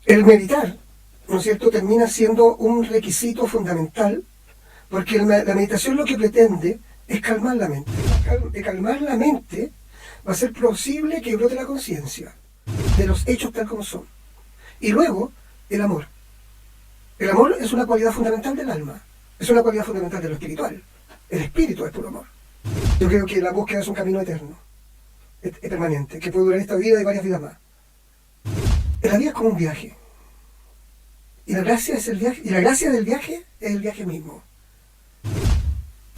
El meditar, ¿no es cierto?, termina siendo un requisito fundamental, porque la meditación lo que pretende es calmar la mente. De calmar la mente va a ser posible que brote la conciencia de los hechos tal como son. Y luego, el amor. El amor es una cualidad fundamental del alma, es una cualidad fundamental de lo espiritual. El espíritu es puro amor. Yo creo que la búsqueda es un camino eterno, es permanente, que puede durar esta vida y varias vidas más. La vida es como un viaje. Y la gracia es el viaje, y la gracia del viaje es el viaje mismo.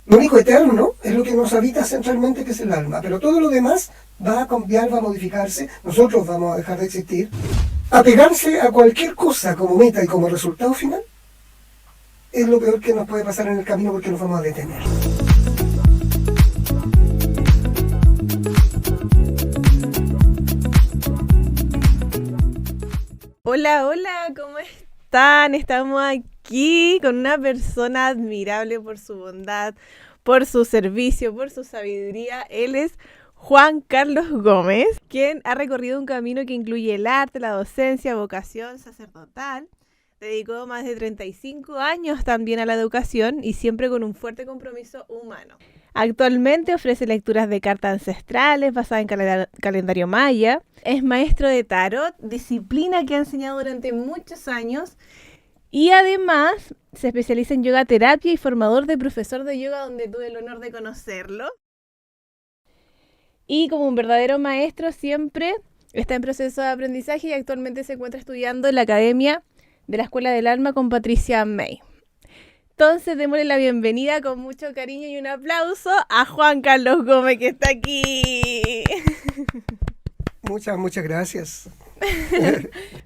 Lo único eterno es lo que nos habita centralmente, que es el alma, pero todo lo demás va a cambiar, va a modificarse, nosotros vamos a dejar de existir. Apegarse a cualquier cosa como meta y como resultado final es lo peor que nos puede pasar en el camino, porque nos vamos a detener. Hola, hola, ¿cómo están? Estamos aquí con una persona admirable por su bondad, por su servicio, por su sabiduría. Él es Juan Carlos Gómez, quien ha recorrido un camino que incluye el arte, la docencia, vocación sacerdotal. Dedicó más de 35 años también a la educación y siempre con un fuerte compromiso humano. Actualmente ofrece lecturas de cartas ancestrales basadas en calendario maya. Es maestro de tarot, disciplina que ha enseñado durante muchos años. Y además se especializa en yoga terapia y formador de profesor de yoga, donde tuve el honor de conocerlo. Y como un verdadero maestro siempre está en proceso de aprendizaje y actualmente se encuentra estudiando en la Academia de la Escuela del Alma con Patricia May. Entonces démosle la bienvenida con mucho cariño y un aplauso a Juan Carlos Gómez, que está aquí. Muchas gracias.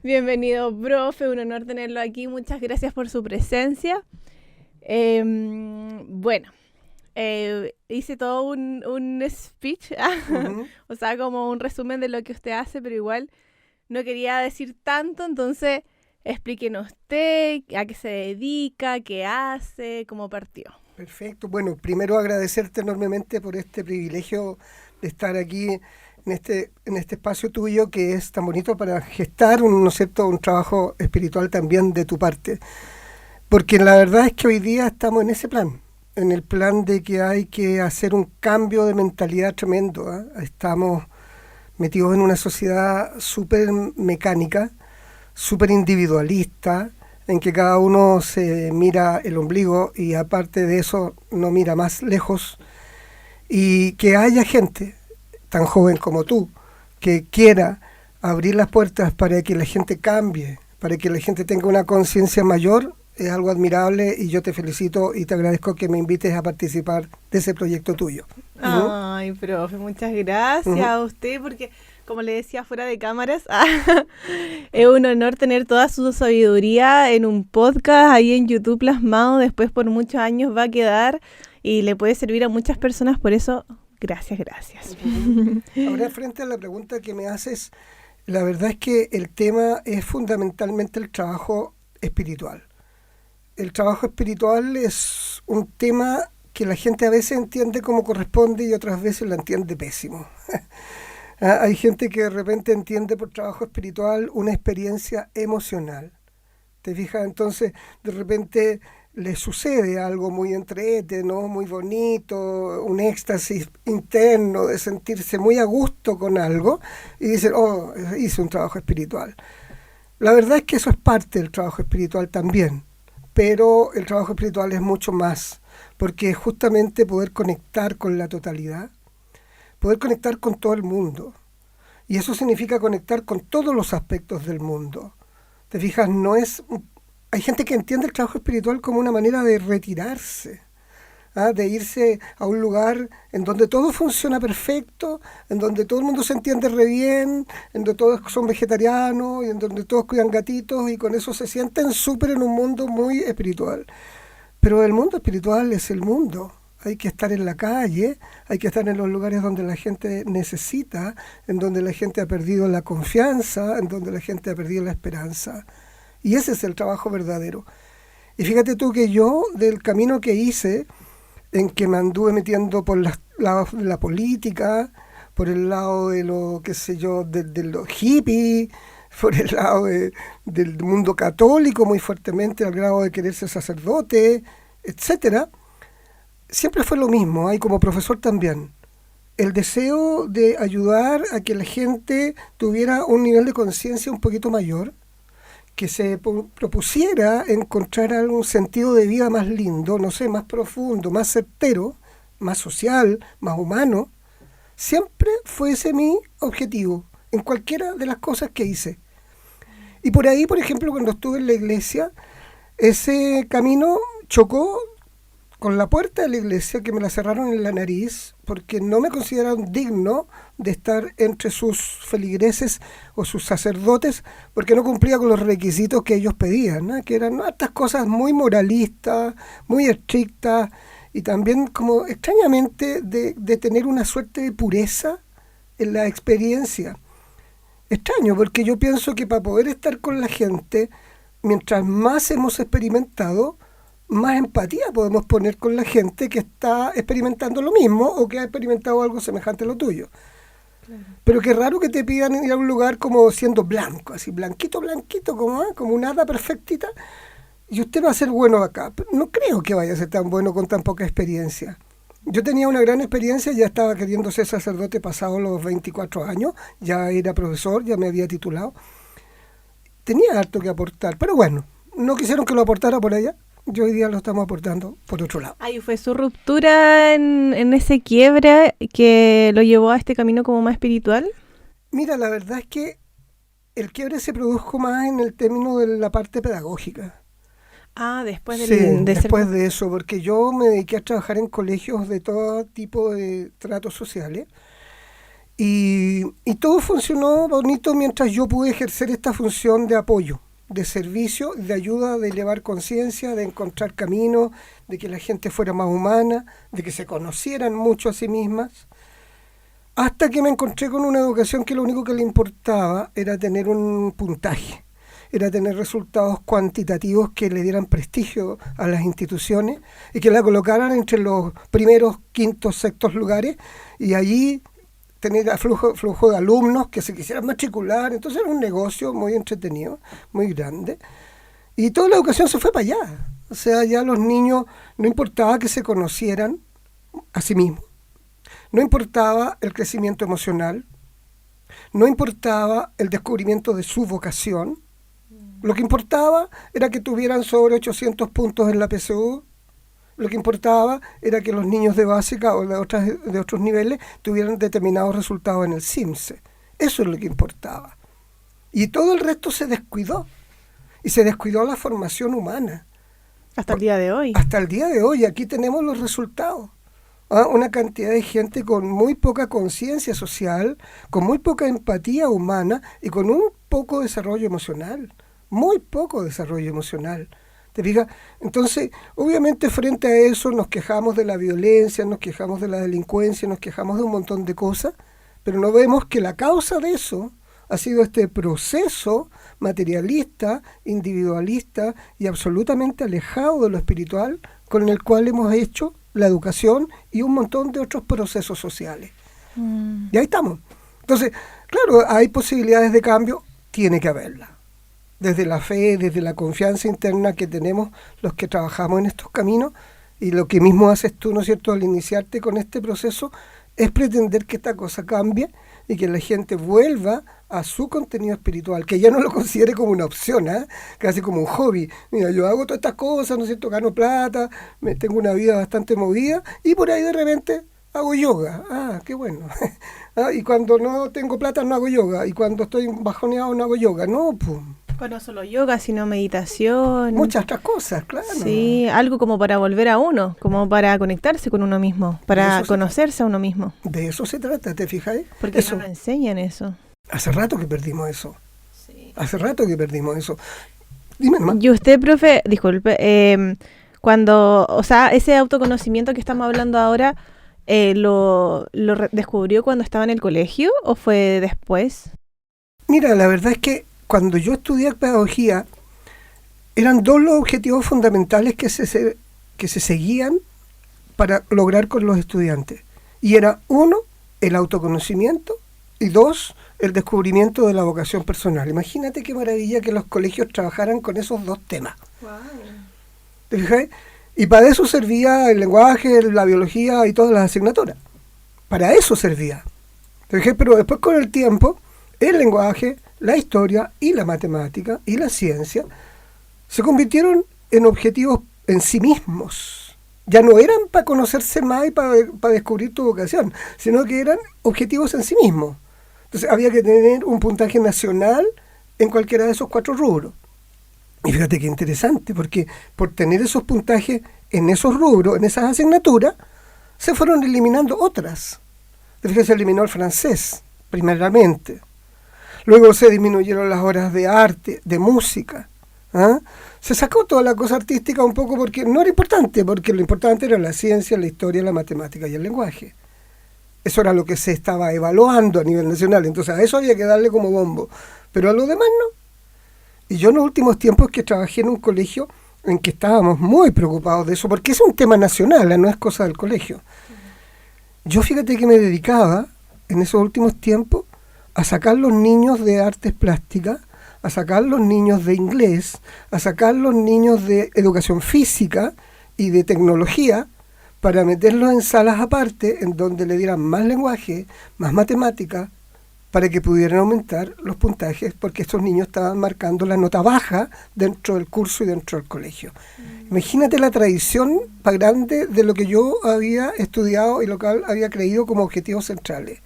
Bienvenido, profe, un honor tenerlo aquí. Muchas gracias por su presencia. Hice todo un speech, o sea, como un resumen de lo que usted hace, pero igual no quería decir tanto, entonces explíquenos usted a qué se dedica, qué hace, cómo partió. Perfecto. Bueno, primero agradecerte enormemente por este privilegio de estar aquí en este espacio tuyo, que es tan bonito para gestar ¿no es cierto?, un trabajo espiritual también de tu parte. Porque la verdad es que hoy día estamos en ese plan, en el plan de que hay que hacer un cambio de mentalidad tremendo, ¿eh? Estamos metidos en una sociedad súper mecánica, súper individualista, en que cada uno se mira el ombligo y aparte de eso no mira más lejos, y que haya gente tan joven como tú que quiera abrir las puertas para que la gente cambie, para que la gente tenga una conciencia mayor, es algo admirable, y yo te felicito y te agradezco que me invites a participar de ese proyecto tuyo. Ay, profe, muchas gracias a usted, porque como le decía fuera de cámaras, es un honor tener toda su sabiduría en un podcast ahí en YouTube plasmado. Después por muchos años va a quedar y le puede servir a muchas personas. Por eso, gracias. Ahora, frente a la pregunta que me haces, la verdad es que el tema es fundamentalmente el trabajo espiritual. El trabajo espiritual es un tema que la gente a veces entiende como corresponde y otras veces lo entiende pésimo. Hay gente que de repente entiende por trabajo espiritual una experiencia emocional. ¿Te fijas? Entonces, de repente le sucede algo muy entrete, ¿no?, muy bonito, un éxtasis interno de sentirse muy a gusto con algo, y dicen, oh, hice un trabajo espiritual. La verdad es que eso es parte del trabajo espiritual también, pero el trabajo espiritual es mucho más, porque es justamente poder conectar con la totalidad, poder conectar con todo el mundo. Y eso significa conectar con todos los aspectos del mundo. ¿Te fijas? Hay gente que entiende el trabajo espiritual como una manera de retirarse, de irse a un lugar en donde todo funciona perfecto, en donde todo el mundo se entiende re bien, en donde todos son vegetarianos y en donde todos cuidan gatitos, y con eso se sienten súper en un mundo muy espiritual. Pero el mundo espiritual es el mundo. Hay que estar en la calle, hay que estar en los lugares donde la gente necesita, en donde la gente ha perdido la confianza, en donde la gente ha perdido la esperanza. Y ese es el trabajo verdadero. Y fíjate tú que yo, del camino que hice, en que me anduve metiendo por los lados de la política, por el lado de lo, qué sé yo, de los hippies, por el lado del mundo católico muy fuertemente, al grado de querer ser sacerdote, etcétera. Siempre fue lo mismo, hay como profesor también. El deseo de ayudar a que la gente tuviera un nivel de conciencia un poquito mayor, que se propusiera encontrar algún sentido de vida más lindo, no sé, más profundo, más certero, más social, más humano. Siempre fue ese mi objetivo, en cualquiera de las cosas que hice. Y por ahí, por ejemplo, cuando estuve en la iglesia, ese camino chocó con la puerta de la iglesia, que me la cerraron en la nariz, porque no me consideraron digno de estar entre sus feligreses o sus sacerdotes, porque no cumplía con los requisitos que ellos pedían, ¿no? Que eran estas cosas muy moralistas, muy estrictas, y también como extrañamente de tener una suerte de pureza en la experiencia. Extraño, porque yo pienso que para poder estar con la gente, mientras más hemos experimentado, más empatía podemos poner con la gente que está experimentando lo mismo o que ha experimentado algo semejante a lo tuyo. Claro. Pero qué raro que te pidan ir a un lugar como siendo blanco, así blanquito, blanquito, como un hada perfectita, y usted va a ser bueno acá. Pero no creo que vaya a ser tan bueno con tan poca experiencia. Yo tenía una gran experiencia, ya estaba queriendo ser sacerdote pasados los 24 años, ya era profesor, ya me había titulado. Tenía harto que aportar, pero bueno, no quisieron que lo aportara por allá. Yo hoy día lo estamos aportando por otro lado. Ahí fue su ruptura en ese quiebre que lo llevó a este camino como más espiritual. Mira, la verdad es que el quiebre se produjo más en el término de la parte pedagógica. Después de eso, porque yo me dediqué a trabajar en colegios de todo tipo de tratos sociales y todo funcionó bonito mientras yo pude ejercer esta función de apoyo, de servicio, de ayuda, de elevar conciencia, de encontrar caminos, de que la gente fuera más humana, de que se conocieran mucho a sí mismas, hasta que me encontré con una educación que lo único que le importaba era tener un puntaje, era tener resultados cuantitativos que le dieran prestigio a las instituciones y que la colocaran entre los primeros, quintos, sextos lugares, y allí tener flujo de alumnos que se quisieran matricular. Entonces era un negocio muy entretenido, muy grande. Y toda la educación se fue para allá. O sea, ya los niños, no importaba que se conocieran a sí mismos, no importaba el crecimiento emocional, no importaba el descubrimiento de su vocación. Lo que importaba era que tuvieran sobre 800 puntos en la PSU. Lo que importaba era que los niños de básica o de otros niveles tuvieran determinados resultados en el CIMSE. Eso es lo que importaba. Y todo el resto se descuidó. Y se descuidó la formación humana. Hasta el día de hoy. Hasta el día de hoy. Aquí tenemos los resultados. Una cantidad de gente con muy poca conciencia social, con muy poca empatía humana y con un poco desarrollo emocional. Muy poco desarrollo emocional. ¿Te fijas? Entonces, obviamente frente a eso nos quejamos de la violencia, nos quejamos de la delincuencia, nos quejamos de un montón de cosas, pero no vemos que la causa de eso ha sido este proceso materialista, individualista y absolutamente alejado de lo espiritual con el cual hemos hecho la educación y un montón de otros procesos sociales. Y ahí estamos. Entonces, claro, hay posibilidades de cambio, tiene que haberla. Desde la fe, desde la confianza interna que tenemos los que trabajamos en estos caminos, y lo que mismo haces tú, ¿no es cierto?, al iniciarte con este proceso, es pretender que esta cosa cambie y que la gente vuelva a su contenido espiritual, que ya no lo considere como una opción, casi como un hobby. Mira, yo hago todas estas cosas, ¿no es cierto?, gano plata, tengo una vida bastante movida, y por ahí de repente hago yoga. Qué bueno. Y cuando no tengo plata no hago yoga, y cuando estoy bajoneado no hago yoga. No, pum. Bueno, no solo yoga, sino meditación. Muchas otras cosas, claro. Sí, algo como para volver a uno, como para conectarse con uno mismo, para conocerse a uno mismo. De eso se trata, ¿te fijas? Porque no nos enseñan eso. Hace rato que perdimos eso. Sí. Hace rato que perdimos eso. Dime nomás. Y usted, profe, disculpe, cuando, o sea, ese autoconocimiento que estamos hablando ahora, ¿lo descubrió cuando estaba en el colegio o fue después? Mira, la verdad es que cuando yo estudié pedagogía, eran dos los objetivos fundamentales que se seguían para lograr con los estudiantes. Y era uno, el autoconocimiento, Y dos, el descubrimiento de la vocación personal. Imagínate qué maravilla que los colegios trabajaran con esos dos temas. Wow. ¿Te fijas? Y para eso servía el lenguaje, la biología y todas las asignaturas. Para eso servía. ¿Te fijas? Pero después con el tiempo, el lenguaje, la historia y la matemática y la ciencia se convirtieron en objetivos en sí mismos. Ya no eran para conocerse más y para descubrir tu vocación, sino que eran objetivos en sí mismos. Entonces había que tener un puntaje nacional en cualquiera de esos 4 rubros. Y fíjate qué interesante, porque por tener esos puntajes en esos rubros, en esas asignaturas, se fueron eliminando otras. Fíjate, se eliminó el francés, primeramente. Luego se disminuyeron las horas de arte, de música. ¿Ah? Se sacó toda la cosa artística un poco porque no era importante, porque lo importante era la ciencia, la historia, la matemática y el lenguaje. Eso era lo que se estaba evaluando a nivel nacional, entonces a eso había que darle como bombo, pero a lo demás no. Y yo en los últimos tiempos que trabajé en un colegio en que estábamos muy preocupados de eso, porque es un tema nacional, no es cosa del colegio. Yo fíjate que me dedicaba en esos últimos tiempos a sacar los niños de artes plásticas, a sacar los niños de inglés, a sacar los niños de educación física y de tecnología, para meterlos en salas aparte, en donde le dieran más lenguaje, más matemática, para que pudieran aumentar los puntajes, porque estos niños estaban marcando la nota baja dentro del curso y dentro del colegio. Imagínate la tradición más grande de lo que yo había estudiado y lo que había creído como objetivos centrales.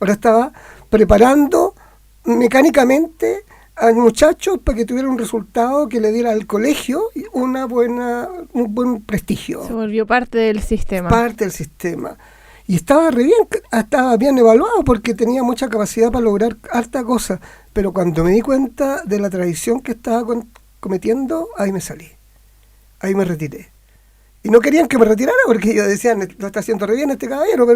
Ahora estaba preparando mecánicamente al muchacho para que tuviera un resultado que le diera al colegio un buen prestigio. Se volvió parte del sistema. Parte del sistema. Y estaba bien evaluado porque tenía mucha capacidad para lograr harta cosa. Pero cuando me di cuenta de la traición que estaba cometiendo, ahí me salí. Ahí me retiré. Y no querían que me retirara porque ellos decían, lo está haciendo re bien este caballero,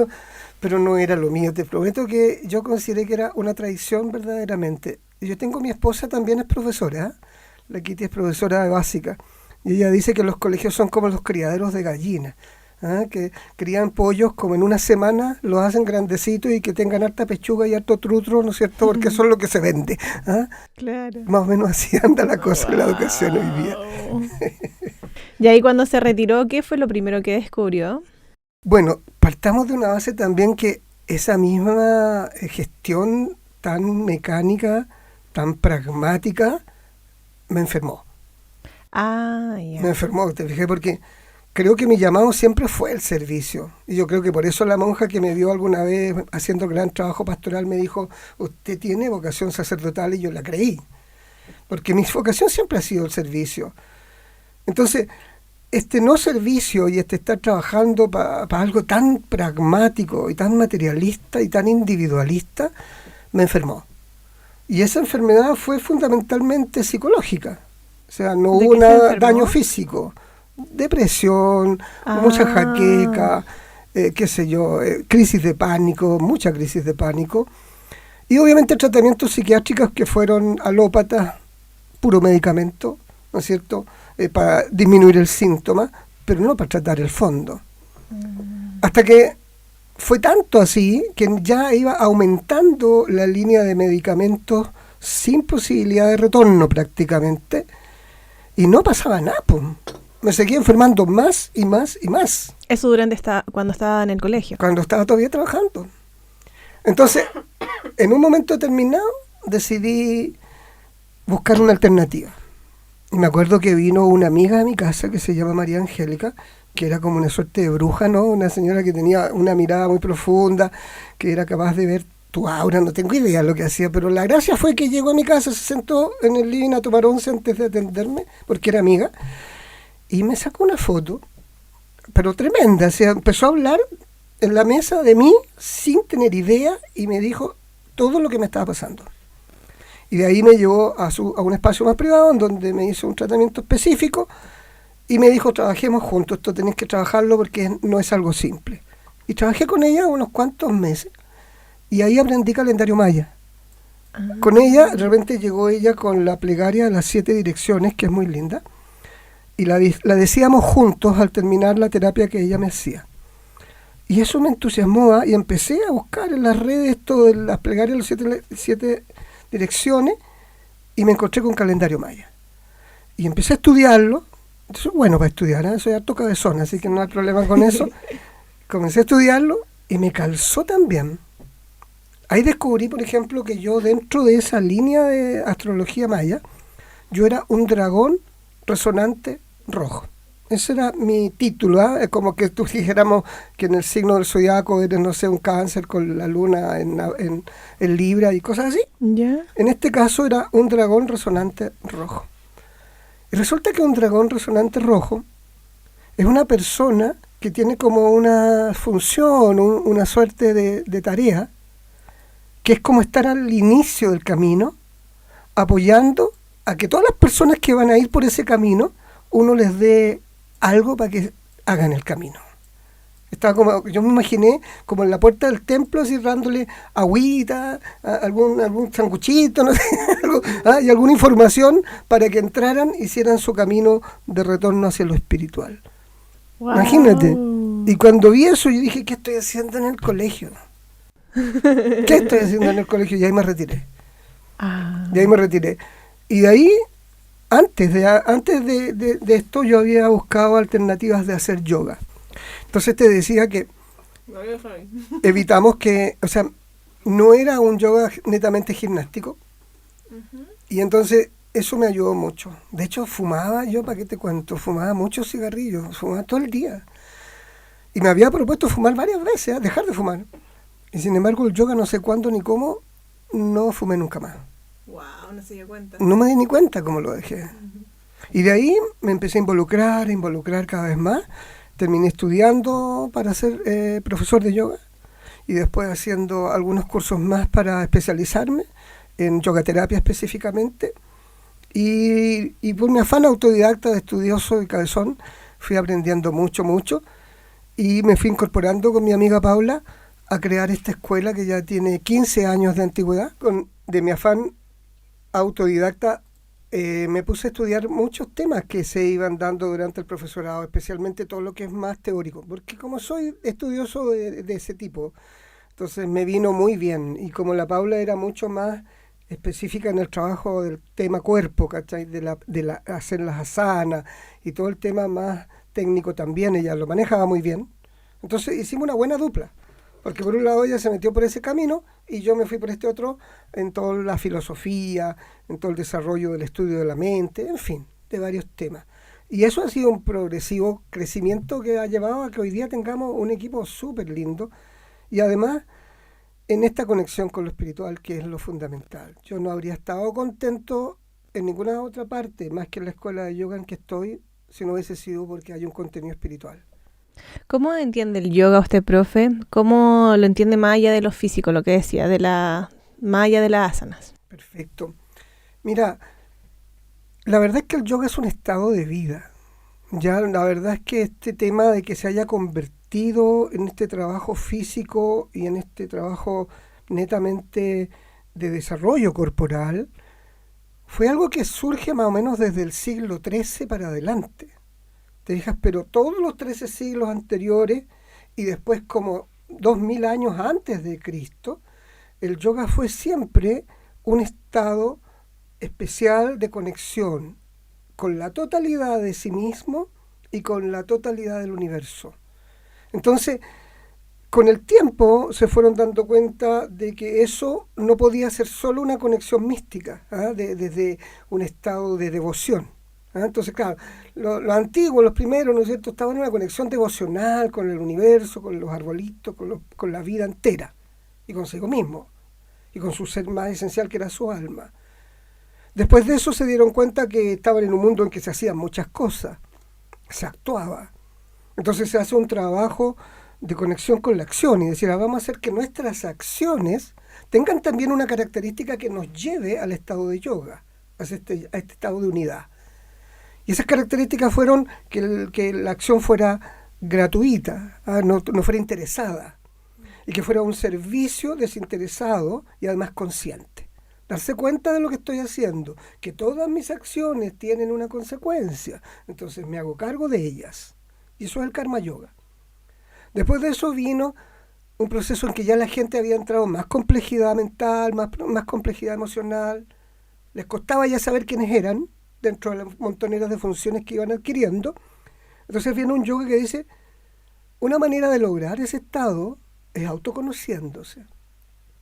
pero no era lo mío. Te prometo que yo consideré que era una traición verdaderamente. Yo tengo mi esposa también es profesora, ¿eh? La Kitty es profesora de básica, y ella dice que los colegios son como los criaderos de gallinas, ¿eh? Que crían pollos como en una semana, los hacen grandecitos y que tengan harta pechuga y harto trutro, ¿no es cierto? Porque eso es lo que se vende. ¿Eh? Claro. Más o menos así anda la cosa en la educación hoy día. Y ahí cuando se retiró, ¿qué fue lo primero que descubrió? Bueno, partamos de una base también que esa misma gestión tan mecánica, tan pragmática, me enfermó. Ya. Me enfermó, te fijé, porque creo que mi llamado siempre fue el servicio. Y yo creo que por eso la monja que me vio alguna vez haciendo gran trabajo pastoral me dijo, usted tiene vocación sacerdotal, y yo la creí. Porque mi vocación siempre ha sido el servicio. Entonces, este no servicio y este estar trabajando para algo tan pragmático y tan materialista y tan individualista, me enfermó. Y esa enfermedad fue fundamentalmente psicológica. O sea, no hubo daño físico. Depresión, mucha jaqueca, crisis de pánico, mucha crisis de pánico. Y obviamente tratamientos psiquiátricos que fueron alópatas, puro medicamento, ¿no es cierto?, para disminuir el síntoma, pero no para tratar el fondo. Hasta que fue tanto así que ya iba aumentando la línea de medicamentos sin posibilidad de retorno prácticamente, y no pasaba nada, pues. Me seguía enfermando más y más y más. Eso cuando estaba en el colegio. Cuando estaba todavía trabajando. Entonces, en un momento determinado, decidí buscar una alternativa. Y me acuerdo que vino una amiga a mi casa que se llama María Angélica, que era como una suerte de bruja, ¿no? Una señora que tenía una mirada muy profunda, que era capaz de ver tu aura, no tengo idea de lo que hacía, pero la gracia fue que llegó a mi casa, se sentó en el living a tomar once antes de atenderme, porque era amiga, y me sacó una foto, pero tremenda, o sea, empezó a hablar en la mesa de mí sin tener idea y me dijo todo lo que me estaba pasando. Y de ahí me llevó a un espacio más privado en donde me hizo un tratamiento específico y me dijo, trabajemos juntos, esto tenés que trabajarlo porque no es algo simple. Y trabajé con ella unos cuantos meses y ahí aprendí calendario maya. Con ella, de repente llegó ella con la plegaria de las 7 direcciones, que es muy linda, y la decíamos juntos al terminar la terapia que ella me hacía. Y eso me entusiasmó, y empecé a buscar en las redes esto de las plegarias de las siete direcciones, y me encontré con calendario maya. Y empecé a estudiarlo. Entonces, bueno, para estudiar, soy harto cabezón, así que no hay problema con eso. Comencé a estudiarlo y me calzó también. Ahí descubrí, por ejemplo, que yo dentro de esa línea de astrología maya, yo era un dragón resonante rojo. Ese era mi título, Es como que tú dijéramos que en el signo del zodiaco eres, no sé, un cáncer con la luna en Libra y cosas así. ¿Ya? En este caso era un dragón resonante rojo. Y resulta que un dragón resonante rojo es una persona que tiene como una función, una suerte de tarea, que es como estar al inicio del camino, apoyando a que todas las personas que van a ir por ese camino, uno les dé algo para que hagan el camino. Estaba como, yo me imaginé como en la puerta del templo, así dándole agüita, algún sanguchito, no sé, algo, y alguna información para que entraran, hicieran su camino de retorno hacia lo espiritual. Wow. Imagínate. Y cuando vi eso, yo dije, ¿qué estoy haciendo en el colegio? ¿Qué estoy haciendo en el colegio? Y ahí me retiré. Y ahí me retiré. Y de ahí, antes de esto, yo había buscado alternativas de hacer yoga. Entonces te decía que evitamos que, o sea, no era un yoga netamente gimnástico. Uh-huh. Y entonces eso me ayudó mucho. De hecho, fumaba yo, ¿para qué te cuento? Fumaba muchos cigarrillos, fumaba todo el día. Y me había propuesto fumar varias veces, dejar de fumar. Y sin embargo, el yoga, no sé cuándo ni cómo, no fumé nunca más. Wow, no se dio cuenta. No me di ni cuenta cómo lo dejé. Uh-huh. Y de ahí me empecé a involucrar cada vez más. Terminé estudiando para ser profesor de yoga y después haciendo algunos cursos más para especializarme en yogaterapia específicamente. Y por mi afán autodidacta de estudioso y cabezón, fui aprendiendo mucho, y me fui incorporando con mi amiga Paula a crear esta escuela que ya tiene 15 años de antigüedad. De mi afán autodidacta, me puse a estudiar muchos temas que se iban dando durante el profesorado, especialmente todo lo que es más teórico, porque como soy estudioso de ese tipo, entonces me vino muy bien. Y como la Paula era mucho más específica en el trabajo del tema cuerpo, ¿cachai? De hacer las asanas y todo el tema más técnico también, ella lo manejaba muy bien. Entonces hicimos una buena dupla, porque por un lado ella se metió por ese camino y yo me fui por este otro en toda la filosofía, en todo el desarrollo del estudio de la mente, en fin, de varios temas. Y eso ha sido un progresivo crecimiento que ha llevado a que hoy día tengamos un equipo súper lindo y además en esta conexión con lo espiritual, que es lo fundamental. Yo no habría estado contento en ninguna otra parte, más que en la escuela de yoga en que estoy, si no hubiese sido porque hay un contenido espiritual. ¿Cómo entiende el yoga usted, profe? ¿Cómo lo entiende más allá de lo físico, lo que decía, más allá de las asanas? Perfecto. Mira, la verdad es que el yoga es un estado de vida. Ya, la verdad es que este tema de que se haya convertido en este trabajo físico y en este trabajo netamente de desarrollo corporal, fue algo que surge más o menos desde el siglo XIII para adelante. Te fijas, pero todos los 13 siglos anteriores y después como 2000 años antes de Cristo, el yoga fue siempre un estado especial de conexión con la totalidad de sí mismo y con la totalidad del universo. Entonces, con el tiempo se fueron dando cuenta de que eso no podía ser solo una conexión mística, desde un estado de devoción. Entonces, claro, los antiguos, los primeros, ¿no es cierto?, estaban en una conexión devocional con el universo, con los arbolitos, con la vida entera, y consigo mismo, y con su ser más esencial que era su alma. Después de eso se dieron cuenta que estaban en un mundo en que se hacían muchas cosas, se actuaba. Entonces se hace un trabajo de conexión con la acción, y decir, vamos a hacer que nuestras acciones tengan también una característica que nos lleve al estado de yoga, a este estado de unidad. Y esas características fueron que la acción fuera gratuita, no fuera interesada, y que fuera un servicio desinteresado y además consciente. Darse cuenta de lo que estoy haciendo, que todas mis acciones tienen una consecuencia, entonces me hago cargo de ellas. Y eso es el karma yoga. Después de eso vino un proceso en que ya la gente había entrado en más complejidad mental, más complejidad emocional. Les costaba ya saber quiénes eran dentro de las montoneras de funciones que iban adquiriendo. Entonces viene un yoga que dice, una manera de lograr ese estado es autoconociéndose.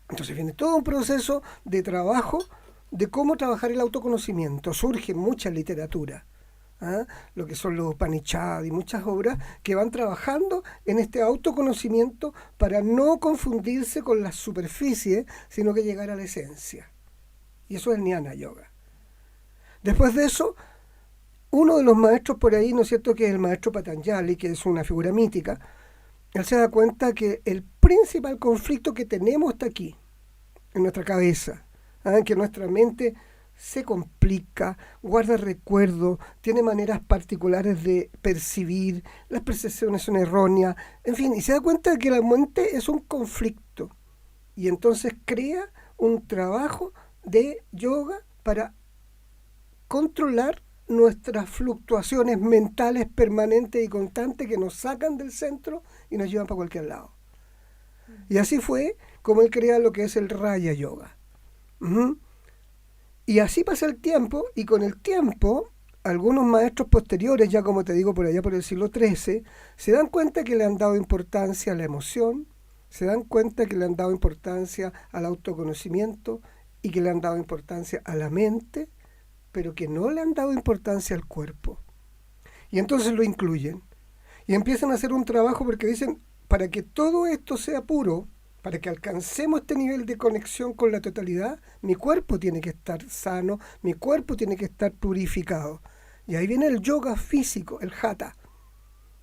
Entonces viene todo un proceso de trabajo de cómo trabajar el autoconocimiento. Surge mucha literatura, lo que son los Upanishads y muchas obras que van trabajando en este autoconocimiento para no confundirse con la superficie, sino que llegar a la esencia. Y eso es el Jnana Yoga. Después de eso, uno de los maestros por ahí, ¿no es cierto?, que es el maestro Patanjali, que es una figura mítica, él se da cuenta que el principal conflicto que tenemos está aquí, en nuestra cabeza, que nuestra mente se complica, guarda recuerdos, tiene maneras particulares de percibir, las percepciones son erróneas, en fin, y se da cuenta de que la mente es un conflicto. Y entonces crea un trabajo de yoga para controlar nuestras fluctuaciones mentales permanentes y constantes que nos sacan del centro y nos llevan para cualquier lado. Y así fue como él crea lo que es el Raya Yoga. Y así pasa el tiempo, y con el tiempo, algunos maestros posteriores, ya como te digo, por allá por el siglo XIII, se dan cuenta que le han dado importancia a la emoción, se dan cuenta que le han dado importancia al autoconocimiento y que le han dado importancia a la mente, pero que no le han dado importancia al cuerpo. Y entonces lo incluyen. Y empiezan a hacer un trabajo porque dicen, para que todo esto sea puro, para que alcancemos este nivel de conexión con la totalidad, mi cuerpo tiene que estar sano, mi cuerpo tiene que estar purificado. Y ahí viene el yoga físico, el hatha,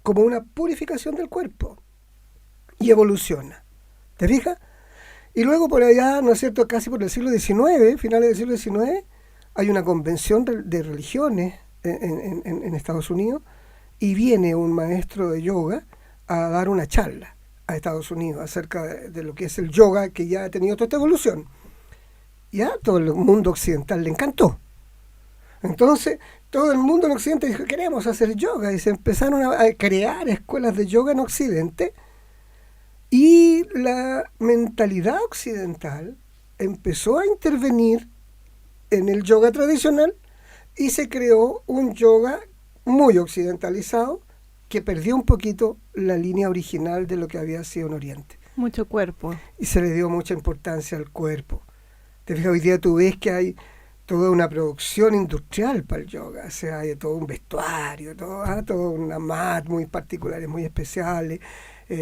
como una purificación del cuerpo. Y evoluciona. ¿Te fijas? Y luego por allá, ¿no es cierto?, casi por el siglo XIX, finales del siglo XIX, hay una convención de religiones en Estados Unidos, y viene un maestro de yoga a dar una charla a Estados Unidos acerca de lo que es el yoga, que ya ha tenido toda esta evolución. Y a todo el mundo occidental le encantó. Entonces, todo el mundo en Occidente dijo, queremos hacer yoga, y se empezaron a crear escuelas de yoga en Occidente, y la mentalidad occidental empezó a intervenir en el yoga tradicional y se creó un yoga muy occidentalizado que perdió un poquito la línea original de lo que había sido en Oriente. Mucho cuerpo. Y se le dio mucha importancia al cuerpo. Te fijas, hoy día tú ves que hay toda una producción industrial para el yoga, o sea, hay todo un vestuario, toda una mat muy particulares, muy especiales,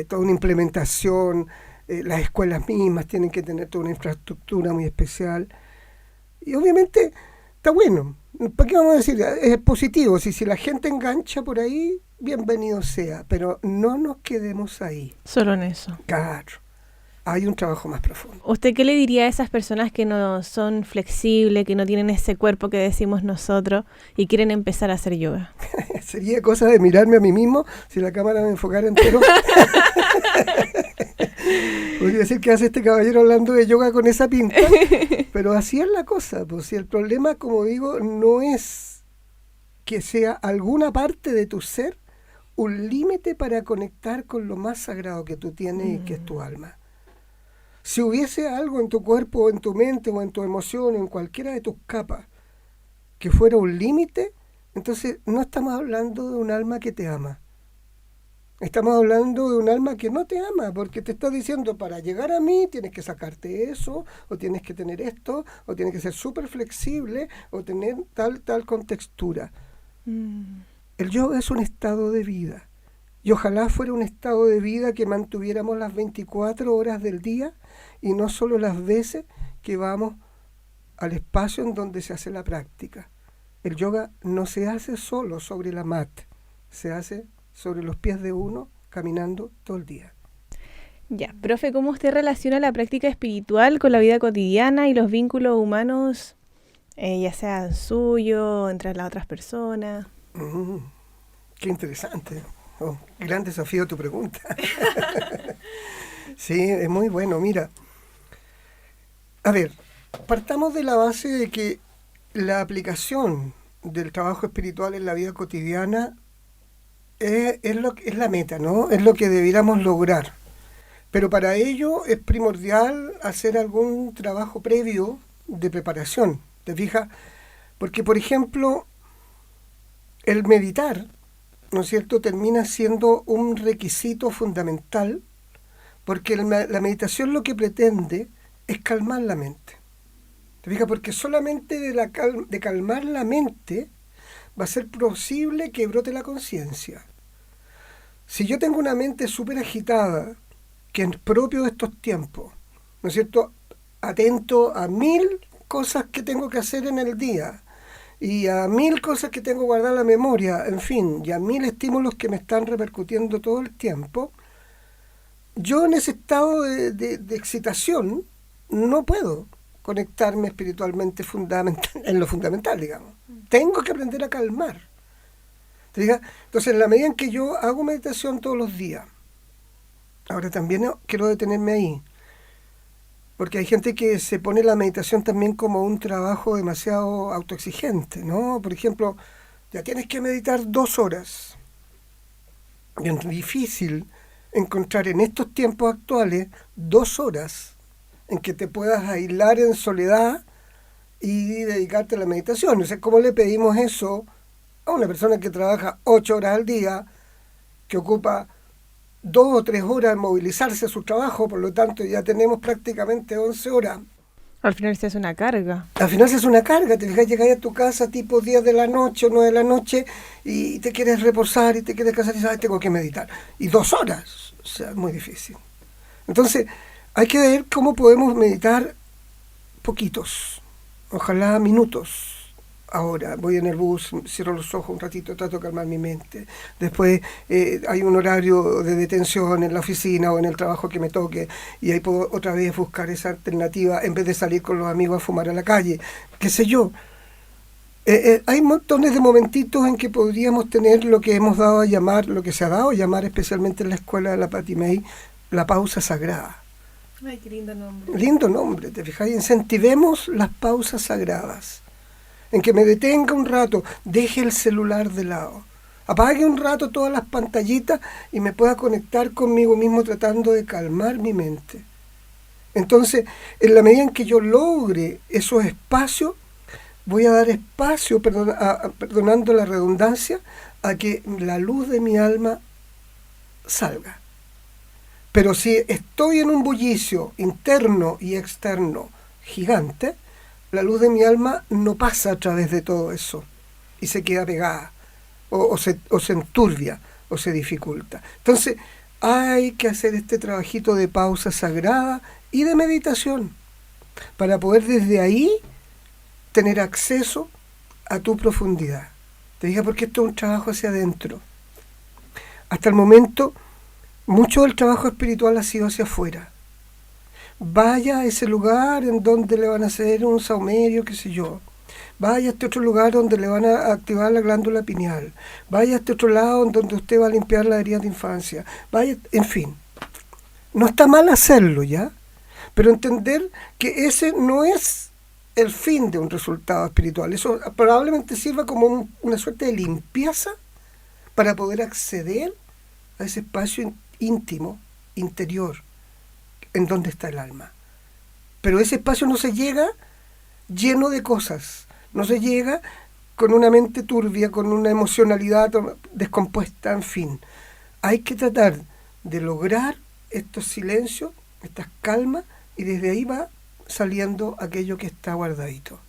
toda una implementación, las escuelas mismas tienen que tener toda una infraestructura muy especial. Y obviamente está bueno. ¿Para qué vamos a decir? Es positivo. Si la gente engancha por ahí, bienvenido sea. Pero no nos quedemos ahí. Solo en eso. Claro. Hay un trabajo más profundo. ¿Usted qué le diría a esas personas que no son flexibles, que no tienen ese cuerpo que decimos nosotros y quieren empezar a hacer yoga? Sería cosa de mirarme a mí mismo si la cámara me enfocara entero. Podría decir que hace este caballero hablando de yoga con esa pinta, pero así es la cosa. Pues si el problema, como digo, no es que sea alguna parte de tu ser un límite para conectar con lo más sagrado que tú tienes y que es tu alma. Si hubiese algo en tu cuerpo, o en tu mente, o en tu emoción, o en cualquiera de tus capas, que fuera un límite, entonces no estamos hablando de un alma que te ama. Estamos hablando de un alma que no te ama, porque te está diciendo, para llegar a mí tienes que sacarte eso, o tienes que tener esto, o tienes que ser súper flexible, o tener tal contextura. El yoga es un estado de vida. Y ojalá fuera un estado de vida que mantuviéramos las 24 horas del día y no solo las veces que vamos al espacio en donde se hace la práctica. El yoga no se hace solo sobre la mat, se hace sobre los pies de uno, caminando todo el día. Ya, profe, ¿cómo usted relaciona la práctica espiritual con la vida cotidiana y los vínculos humanos, ya sea suyo, entre las otras personas? Qué interesante. Oh, gran desafío tu pregunta. Sí, es muy bueno. Mira, a ver, partamos de la base de que la aplicación del trabajo espiritual en la vida cotidiana es la meta, ¿no? Es lo que debiéramos lograr. Pero para ello es primordial hacer algún trabajo previo de preparación, ¿te fijas? Porque, por ejemplo, el meditar, ¿no es cierto?, termina siendo un requisito fundamental, porque la meditación lo que pretende es calmar la mente. ¿Te fijas? Porque solamente de calmar la mente va a ser posible que brote la conciencia. Si yo tengo una mente súper agitada, que es propio de estos tiempos, ¿no es cierto?, atento a 1000 cosas que tengo que hacer en el día, y a 1000 cosas que tengo guardadas en la memoria, en fin, y a 1000 estímulos que me están repercutiendo todo el tiempo, yo en ese estado de excitación no puedo conectarme espiritualmente en lo fundamental, digamos. Tengo que aprender a calmar. ¿Te fijas? Entonces, en la medida en que yo hago meditación todos los días, ahora también quiero detenerme ahí, porque hay gente que se pone la meditación también como un trabajo demasiado autoexigente, ¿no? Por ejemplo, ya tienes que meditar 2 horas. Bien difícil encontrar en estos tiempos actuales 2 horas en que te puedas aislar en soledad y dedicarte a la meditación. O sea, ¿cómo le pedimos eso a una persona que trabaja 8 horas al día, que ocupa 2 o 3 horas en movilizarse a su trabajo, por lo tanto ya tenemos prácticamente 11 horas? Al final se hace una carga. Al final se hace una carga, te fijas, llegas a tu casa tipo 10 de la noche o 9 de la noche y te quieres reposar y te quieres casar y sabes, tengo que meditar. Y 2 horas, o sea, es muy difícil. Entonces, hay que ver cómo podemos meditar poquitos, ojalá minutos. Ahora voy en el bus, cierro los ojos un ratito, trato de calmar mi mente. Después hay un horario de detención en la oficina o en el trabajo que me toque y ahí puedo otra vez buscar esa alternativa en vez de salir con los amigos a fumar a la calle, qué sé yo. Hay montones de momentitos en que podríamos tener lo que hemos dado a llamar, lo que se ha dado a llamar especialmente en la escuela de la Patti May, la pausa sagrada. Ay, qué lindo nombre. Lindo nombre, ¿te fijas? Incentivemos las pausas sagradas. En que me detenga un rato, deje el celular de lado, apague un rato todas las pantallitas y me pueda conectar conmigo mismo tratando de calmar mi mente. Entonces, en la medida en que yo logre esos espacios, voy a dar espacio, perdonando la redundancia, a que la luz de mi alma salga. Pero si estoy en un bullicio interno y externo gigante, la luz de mi alma no pasa a través de todo eso y se queda pegada o se enturbia o se dificulta. Entonces hay que hacer este trabajito de pausa sagrada y de meditación para poder desde ahí tener acceso a tu profundidad. Te dije porque esto es un trabajo hacia adentro. Hasta el momento mucho del trabajo espiritual ha sido hacia afuera. Vaya a ese lugar en donde le van a hacer un saumerio, qué sé yo. Vaya a este otro lugar donde le van a activar la glándula pineal. Vaya a este otro lado en donde usted va a limpiar la herida de infancia. Vaya, en fin. No está mal hacerlo, ¿ya? Pero entender que ese no es el fin de un resultado espiritual. Eso probablemente sirva como una suerte de limpieza para poder acceder a ese espacio íntimo, interior, en donde está el alma. Pero ese espacio no se llega lleno de cosas, no se llega con una mente turbia, con una emocionalidad descompuesta, en fin. Hay que tratar de lograr estos silencios, estas calmas, y desde ahí va saliendo aquello que está guardadito.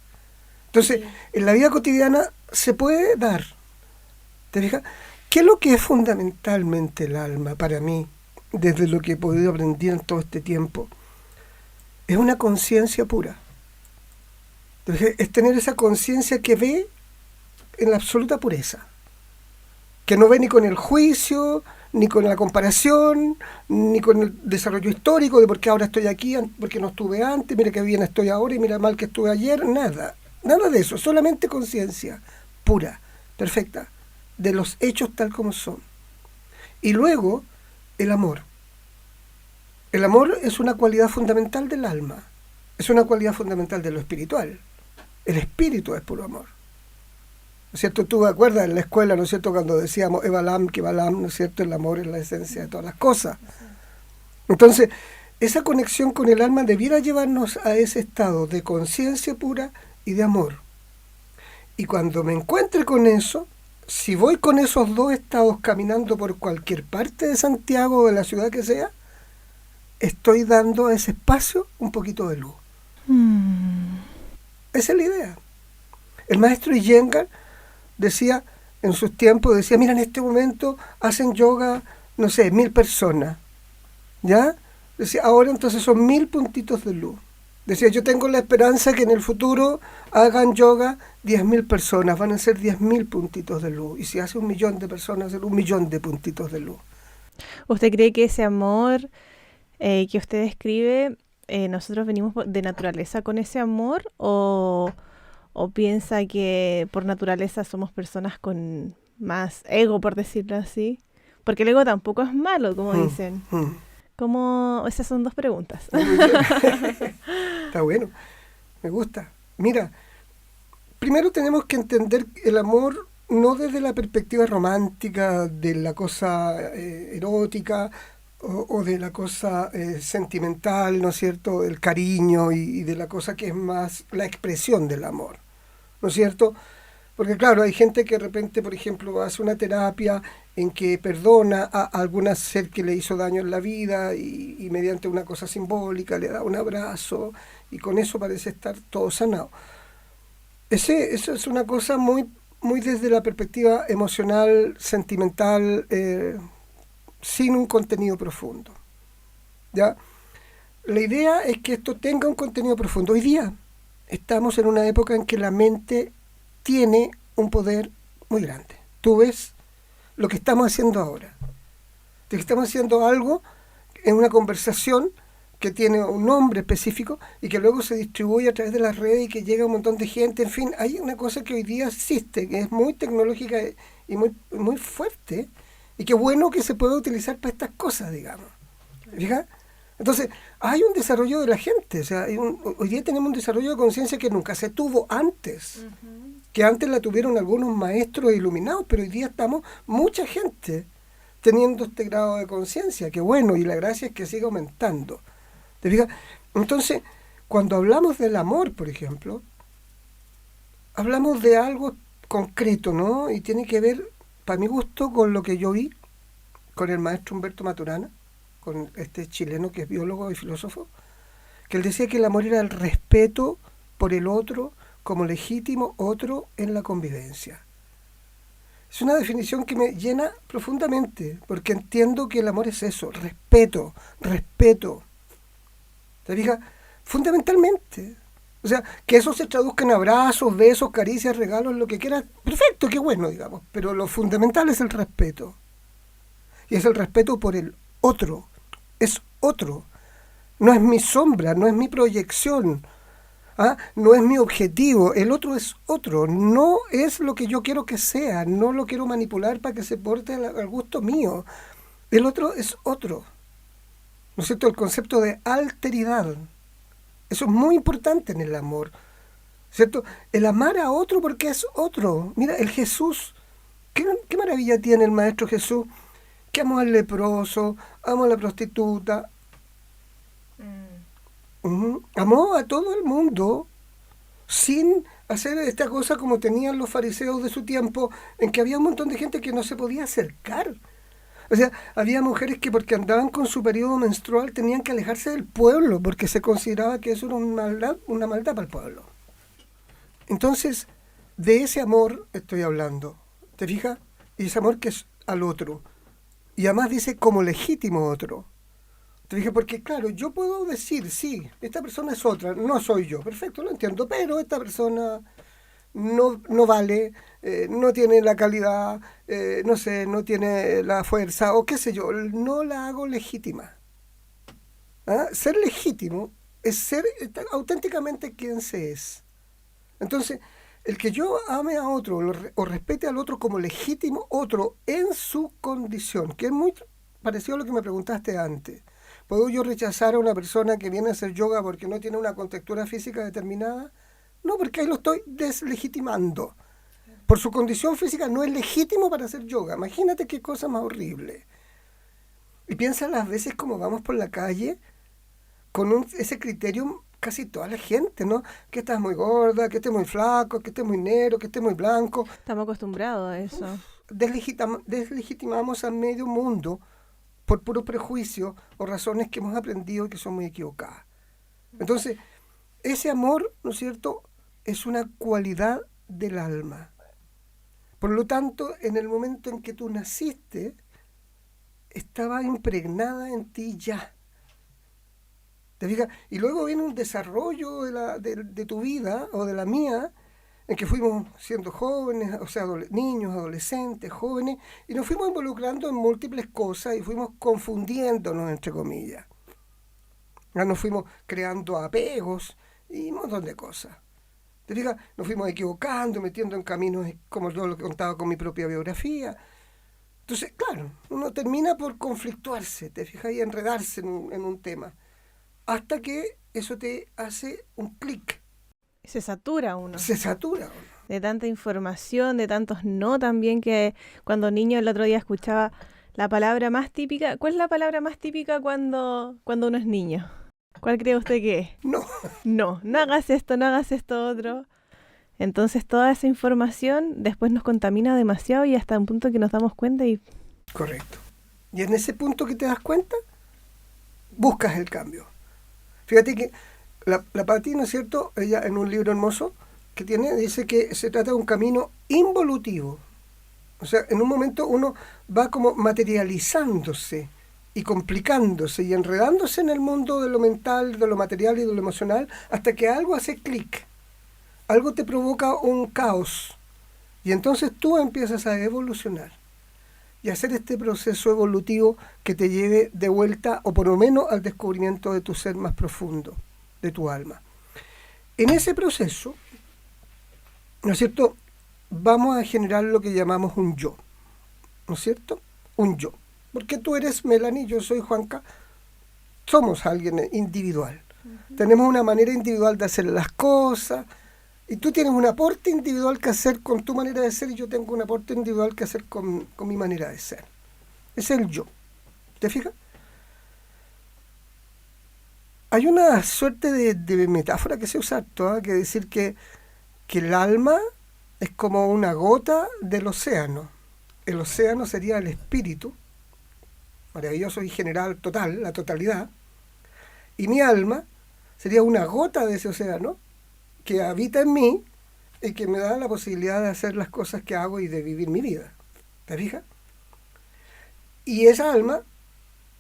Entonces, en la vida cotidiana se puede dar. ¿Te fijas? ¿Qué es lo que es fundamentalmente el alma para mí? Desde lo que he podido aprender en todo este tiempo, es una conciencia pura. Entonces, es tener esa conciencia que ve en la absoluta pureza, que no ve ni con el juicio, ni con la comparación, ni con el desarrollo histórico de por qué ahora estoy aquí, porque no estuve antes, mira qué bien estoy ahora y mira mal que estuve ayer, nada de eso, solamente conciencia pura, perfecta, de los hechos tal como son. Y luego, el amor. El amor es una cualidad fundamental del alma, es una cualidad fundamental de lo espiritual. El espíritu es puro amor. ¿no es cierto? Tú te acuerdas en la escuela, ¿no es cierto?, cuando decíamos Evalam, que Balam, ¿no es cierto?, el amor es la esencia de todas las cosas. Entonces, esa conexión con el alma debiera llevarnos a ese estado de conciencia pura y de amor. Y cuando me encuentre con eso, si voy con esos dos estados caminando por cualquier parte de Santiago o de la ciudad que sea, estoy dando a ese espacio un poquito de luz. Esa es la idea. El maestro Iyengar decía, en sus tiempos, decía, mira, en este momento hacen yoga, no sé, 1000 personas. ¿Ya? Decía, ahora entonces son 1000 puntitos de luz. Decía, yo tengo la esperanza que en el futuro hagan yoga 10.000 personas, van a ser 10.000 puntitos de luz. Y si hace 1.000.000 de personas, hacer 1.000.000 de puntitos de luz. ¿Usted cree que ese amor que usted describe, nosotros venimos de naturaleza con ese amor? ¿O piensa que por naturaleza somos personas con más ego, por decirlo así? Porque el ego tampoco es malo, como dicen. ¿Cómo? Esas son dos preguntas. Está bueno, me gusta. Mira, primero tenemos que entender el amor no desde la perspectiva romántica, de la cosa erótica o de la cosa sentimental, ¿no es cierto?, el cariño y de la cosa que es más la expresión del amor, ¿no es cierto? Porque claro, hay gente que de repente, por ejemplo, hace una terapia en que perdona a algún ser que le hizo daño en la vida y mediante una cosa simbólica le da un abrazo y con eso parece estar todo sanado. Eso es una cosa muy, muy desde la perspectiva emocional, sentimental, sin un contenido profundo. ¿Ya? La idea es que esto tenga un contenido profundo. Hoy día estamos en una época en que la mente tiene un poder muy grande. Tú ves lo que estamos haciendo ahora. Estamos haciendo algo en una conversación que tiene un nombre específico y que luego se distribuye a través de las redes y que llega a un montón de gente. En fin, hay una cosa que hoy día existe, que es muy tecnológica y muy, muy fuerte, y qué bueno que se pueda utilizar para estas cosas, digamos. ¿Fija? Entonces, hay un desarrollo de la gente. O sea, hoy día tenemos un desarrollo de conciencia que nunca se tuvo antes. Que antes la tuvieron algunos maestros iluminados, pero hoy día estamos mucha gente teniendo este grado de conciencia, que bueno, y la gracia es que siga aumentando. ¿Te fijas? Entonces, cuando hablamos del amor, por ejemplo, hablamos de algo concreto, ¿no? Y tiene que ver, para mi gusto, con lo que yo vi con el maestro Humberto Maturana, con este chileno que es biólogo y filósofo, que él decía que el amor era el respeto por el otro como legítimo otro en la convivencia. Es una definición que me llena profundamente, porque entiendo que el amor es eso, respeto. ¿Te fijas? Fundamentalmente. O sea, que eso se traduzca en abrazos, besos, caricias, regalos, lo que quieras, perfecto, qué bueno, digamos, pero lo fundamental es el respeto. Y es el respeto por el otro. Es otro. No es mi sombra, no es mi proyección. No es mi objetivo, el otro es otro, no es lo que yo quiero que sea, no lo quiero manipular para que se porte al gusto mío, el otro es otro, ¿no es cierto? El concepto de alteridad, eso es muy importante en el amor, ¿cierto? El amar a otro porque es otro. Mira, el Jesús, qué maravilla tiene el Maestro Jesús, que amó al leproso, amó a la prostituta, amó a todo el mundo sin hacer esta cosa como tenían los fariseos de su tiempo, en que había un montón de gente que no se podía acercar. O sea, había mujeres que porque andaban con su periodo menstrual tenían que alejarse del pueblo porque se consideraba que eso era una maldad para el pueblo. Entonces, de ese amor estoy hablando, ¿te fijas? Y ese amor que es al otro. Y además dice como legítimo otro. Te dije, porque claro, yo puedo decir, sí, esta persona es otra, no soy yo, perfecto, lo entiendo, pero esta persona no vale, no tiene la calidad, no sé, no tiene la fuerza, o qué sé yo, no la hago legítima. Ser legítimo es ser auténticamente quien se es. Entonces, el que yo ame a otro o respete al otro como legítimo otro en su condición, que es muy parecido a lo que me preguntaste antes. ¿Puedo yo rechazar a una persona que viene a hacer yoga porque no tiene una contextura física determinada? No, porque ahí lo estoy deslegitimando. por su condición física no es legítimo para hacer yoga. Imagínate qué cosa más horrible. Y piensa las veces como vamos por la calle con ese criterio casi toda la gente, ¿no? Que estás muy gorda, que estés muy flaco, que estés muy negro, que estés muy blanco. Estamos acostumbrados a eso. Deslegitimamos a medio mundo por puro prejuicio o razones que hemos aprendido que son muy equivocadas. Entonces, ese amor, ¿no es cierto?, es una cualidad del alma. Por lo tanto, en el momento en que tú naciste, estaba impregnada en ti ya. ¿Te fijas? Y luego viene un desarrollo de tu vida o de la mía, en que fuimos siendo jóvenes, o sea, niños, adolescentes, jóvenes, y nos fuimos involucrando en múltiples cosas y fuimos confundiéndonos, entre comillas. Ya nos fuimos creando apegos y un montón de cosas. ¿Te fijas? Nos fuimos equivocando, metiendo en caminos, como yo lo contaba con mi propia biografía. Entonces, claro, uno termina por conflictuarse, ¿te fijas? Y enredarse en un tema. Hasta que eso te hace un clic. Se satura uno. Se satura uno. De tanta información, de tantos no también, que cuando niño el otro día escuchaba la palabra más típica. ¿Cuál es la palabra más típica cuando uno es niño? ¿Cuál cree usted que es? No. No hagas esto, no hagas esto otro. Entonces toda esa información después nos contamina demasiado y hasta un punto que nos damos cuenta y... Correcto. Y en ese punto que te das cuenta, buscas el cambio. Fíjate que la Patti, ¿no es cierto?, ella en un libro hermoso que tiene, dice que se trata de un camino involutivo. O sea, en un momento uno va como materializándose y complicándose y enredándose en el mundo de lo mental, de lo material y de lo emocional, hasta que algo hace clic, algo te provoca un caos, y entonces tú empiezas a evolucionar y a hacer este proceso evolutivo que te lleve de vuelta, o por lo menos al descubrimiento de tu ser más profundo, de tu alma. En ese proceso, ¿no es cierto?, vamos a generar lo que llamamos un yo, ¿no es cierto?, un yo. Porque tú eres Melanie, yo soy Juanca, somos alguien individual. Uh-huh. Tenemos una manera individual de hacer las cosas, y tú tienes un aporte individual que hacer con tu manera de ser, y yo tengo un aporte individual que hacer con mi manera de ser. Es el yo. ¿Te fijas? Hay una suerte de metáfora que se usa harto, que decir que el alma es como una gota del océano. El océano sería el espíritu, maravilloso y general, total, la totalidad, y mi alma sería una gota de ese océano que habita en mí y que me da la posibilidad de hacer las cosas que hago y de vivir mi vida. ¿Te fijas? Y esa alma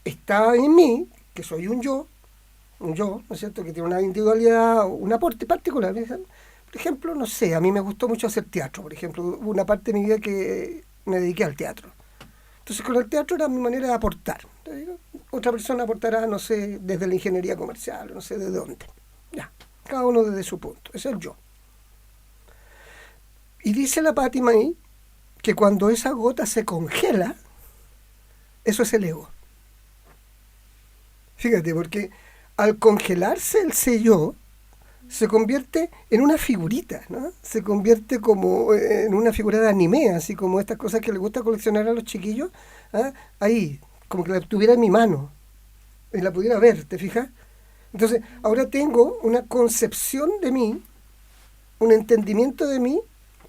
está en mí, que soy un yo, ¿no es cierto?, que tiene una individualidad, un aporte particular. Por ejemplo, no sé, a mí me gustó mucho hacer teatro, por ejemplo, hubo una parte de mi vida que me dediqué al teatro. Entonces con el teatro era mi manera de aportar. Otra persona aportará, no sé, desde la ingeniería comercial, no sé de dónde. Ya, cada uno desde su punto. Ese es el yo. Y dice la Patti May que cuando esa gota se congela, eso es el ego. Fíjate, porque al congelarse el yo, se convierte en una figurita, ¿no? Se convierte como en una figura de anime, así como estas cosas que les gusta coleccionar a los chiquillos, ¿ah? Ahí, como que la tuviera en mi mano y la pudiera ver, ¿te fijas? Entonces, ahora tengo una concepción de mí, un entendimiento de mí,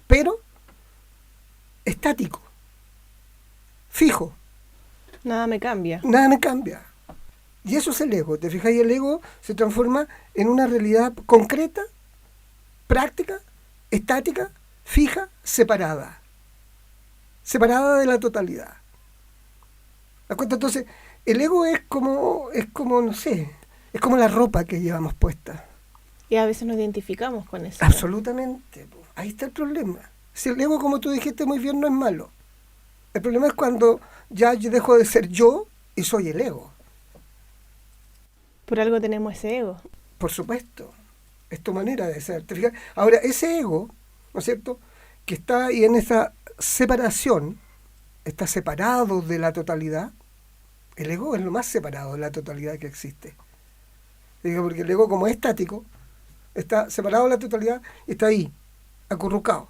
pero estático, fijo. Nada me cambia. Nada me cambia. Y eso es el ego, ¿te fijas? Y el ego se transforma en una realidad concreta, práctica, estática, fija, separada. Separada de la totalidad. ¿De acuerdo? Entonces, el ego es como, no sé, es como la ropa que llevamos puesta. Y a veces nos identificamos con eso. Absolutamente. Ahí está el problema. Si el ego, como tú dijiste muy bien, no es malo. El problema es cuando ya yo dejo de ser yo y soy el ego. Por algo tenemos ese ego. Por supuesto. Es tu manera de ser. ¿Te fijas? Ahora, ese ego, ¿no es cierto?, que está ahí en esa separación, está separado de la totalidad. El ego es lo más separado de la totalidad que existe. Digo, porque el ego, como es estático, está separado de la totalidad y está ahí, acurrucado.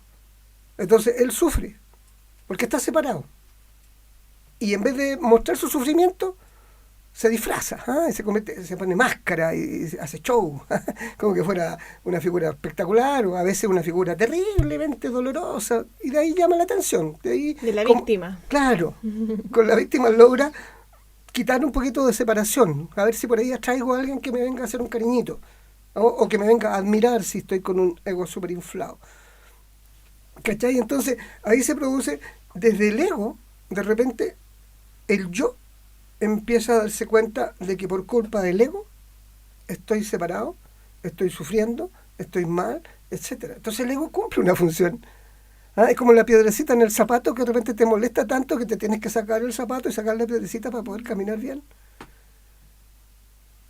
Entonces él sufre, porque está separado. Y en vez de mostrar su sufrimiento, se disfraza, ¿eh? Se pone máscara y hace show, como que fuera una figura espectacular o a veces una figura terriblemente dolorosa, y de ahí llama la atención. De la víctima. Claro, con la víctima logra quitar un poquito de separación, a ver si por ahí atraigo a alguien que me venga a hacer un cariñito, o que me venga a admirar si estoy con un ego súper inflado. ¿Cachai? Entonces ahí se produce desde el ego, de repente el yo empieza a darse cuenta de que por culpa del ego estoy separado, estoy sufriendo, estoy mal, etcétera. Entonces el ego cumple una función. Es como la piedrecita en el zapato que de repente te molesta tanto que te tienes que sacar el zapato y sacar la piedrecita para poder caminar bien.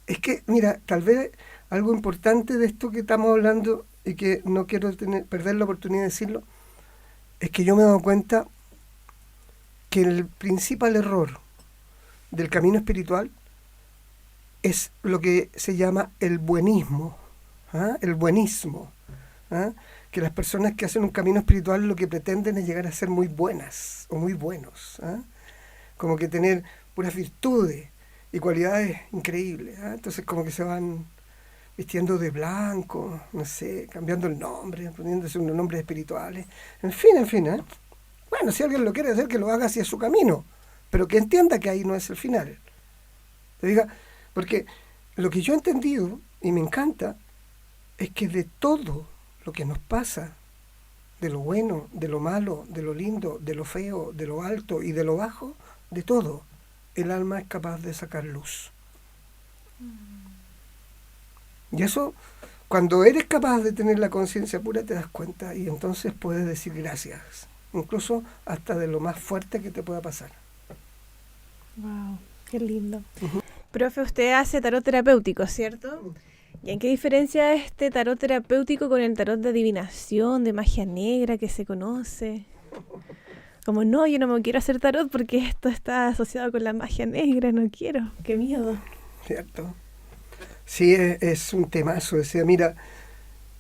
Es que, mira, tal vez algo importante de esto que estamos hablando y que no quiero perder la oportunidad de decirlo, es que yo me he dado cuenta que el principal error del camino espiritual es lo que se llama el buenismo, el buenismo, que las personas que hacen un camino espiritual lo que pretenden es llegar a ser muy buenas o muy buenos, como que tener puras virtudes y cualidades increíbles, entonces como que se van vistiendo de blanco, no sé, cambiando el nombre, poniéndose unos nombres espirituales, en fin, Bueno, si alguien lo quiere hacer, que lo haga hacia su camino, pero que entienda que ahí no es el final. ¿Te diga? Porque lo que yo he entendido, y me encanta, es que de todo lo que nos pasa, de lo bueno, de lo malo, de lo lindo, de lo feo, de lo alto y de lo bajo, de todo, el alma es capaz de sacar luz. Y eso, cuando eres capaz de tener la conciencia pura, te das cuenta y entonces puedes decir gracias, incluso hasta de lo más fuerte que te pueda pasar. Wow, qué lindo. Profe, usted hace tarot terapéutico, ¿cierto? ¿Y en qué diferencia este tarot terapéutico con el tarot de adivinación, de magia negra que se conoce? Como, no, yo no me quiero hacer tarot porque esto está asociado con la magia negra, no quiero, qué miedo. Cierto. Sí, es un temazo. Decía, mira,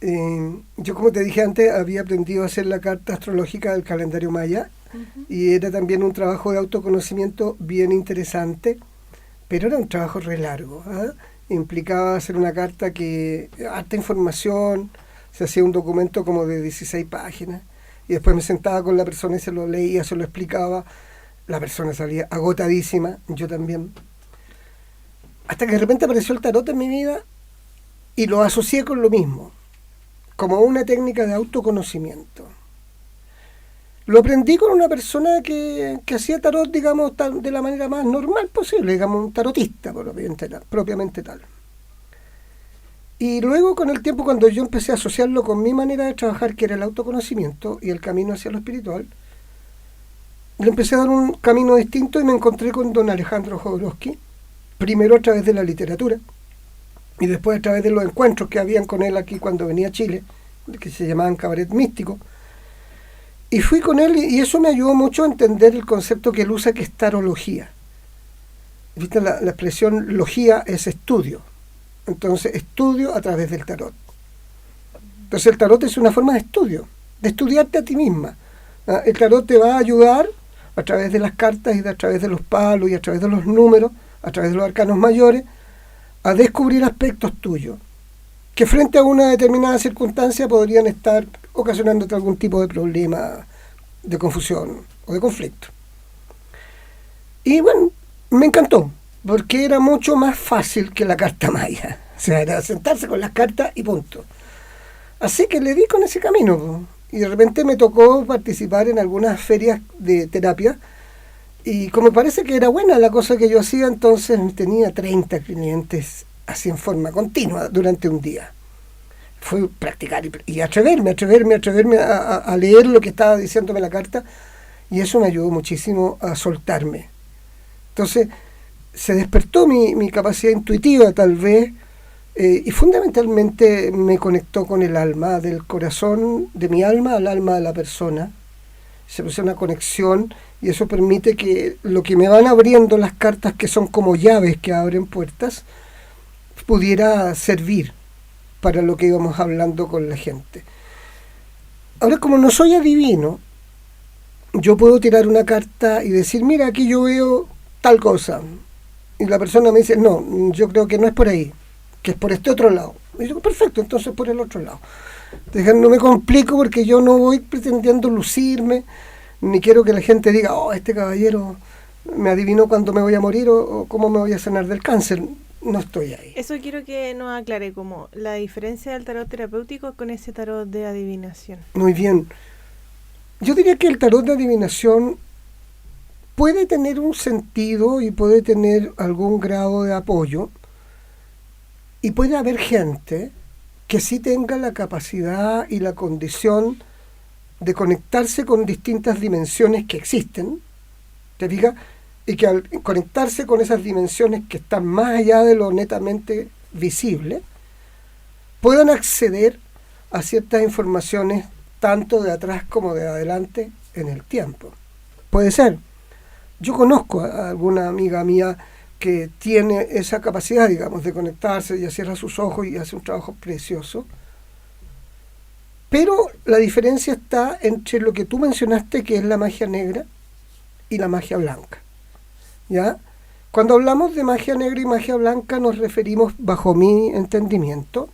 yo como te dije antes, había aprendido a hacer la carta astrológica del calendario maya, y era también un trabajo de autoconocimiento bien interesante, pero era un trabajo re largo. Implicaba hacer una carta que, harta información, se hacía un documento como de 16 páginas, y después me sentaba con la persona y se lo leía, se lo explicaba, la persona salía agotadísima, yo también. Hasta que de repente apareció el tarot en mi vida y lo asocié con lo mismo, como una técnica de autoconocimiento. Lo aprendí con una persona que hacía tarot, digamos, de la manera más normal posible, digamos, un tarotista propiamente tal. Y luego, con el tiempo, cuando yo empecé a asociarlo con mi manera de trabajar, que era el autoconocimiento y el camino hacia lo espiritual, le empecé a dar un camino distinto y me encontré con don Alejandro Jodorowsky, primero a través de la literatura y después a través de los encuentros que habían con él aquí cuando venía a Chile, que se llamaban Cabaret Místico. Y fui con él y eso me ayudó mucho a entender el concepto que él usa, que es tarología. ¿Viste? La expresión logía es estudio. Entonces, estudio a través del tarot. Entonces, el tarot es una forma de estudio, de estudiarte a ti misma. El tarot te va a ayudar a través de las cartas y a través de los palos y a través de los números, a través de los arcanos mayores, a descubrir aspectos tuyos que frente a una determinada circunstancia podrían estar ocasionándote algún tipo de problema, de confusión o de conflicto. Y bueno, me encantó, porque era mucho más fácil que la carta maya. O sea, era sentarse con las cartas y punto. Así que le di con ese camino. Y de repente me tocó participar en algunas ferias de terapia. Y como parece que era buena la cosa que yo hacía, entonces tenía 30 clientes así en forma continua durante un día. Fue practicar y atreverme a leer lo que estaba diciéndome la carta, y eso me ayudó muchísimo a soltarme. Entonces se despertó mi capacidad intuitiva tal vez, y fundamentalmente me conectó con el alma, del corazón de mi alma al alma de la persona. Se produce una conexión y eso permite que lo que me van abriendo las cartas, que son como llaves que abren puertas, pudiera servir para lo que íbamos hablando con la gente. Ahora, como no soy adivino, yo puedo tirar una carta y decir, mira, aquí yo veo tal cosa. Y la persona me dice, no, yo creo que no es por ahí, que es por este otro lado. Y yo digo, perfecto, entonces por el otro lado. Entonces, no me complico porque yo no voy pretendiendo lucirme, ni quiero que la gente diga, oh, este caballero me adivinó cuándo me voy a morir o cómo me voy a sanar del cáncer. No estoy ahí. Eso quiero que nos aclare, como la diferencia del tarot terapéutico con ese tarot de adivinación. Muy bien. Yo diría que el tarot de adivinación puede tener un sentido y puede tener algún grado de apoyo, y puede haber gente que sí tenga la capacidad y la condición de conectarse con distintas dimensiones que existen, ¿te fijas? Y que al conectarse con esas dimensiones que están más allá de lo netamente visible, puedan acceder a ciertas informaciones tanto de atrás como de adelante en el tiempo. Puede ser. Yo conozco a alguna amiga mía que tiene esa capacidad, digamos, de conectarse, y cierra sus ojos y hace un trabajo precioso. Pero la diferencia está entre lo que tú mencionaste, que es la magia negra, y la magia blanca. ¿Ya? Cuando hablamos de magia negra y magia blanca nos referimos, bajo mi entendimiento,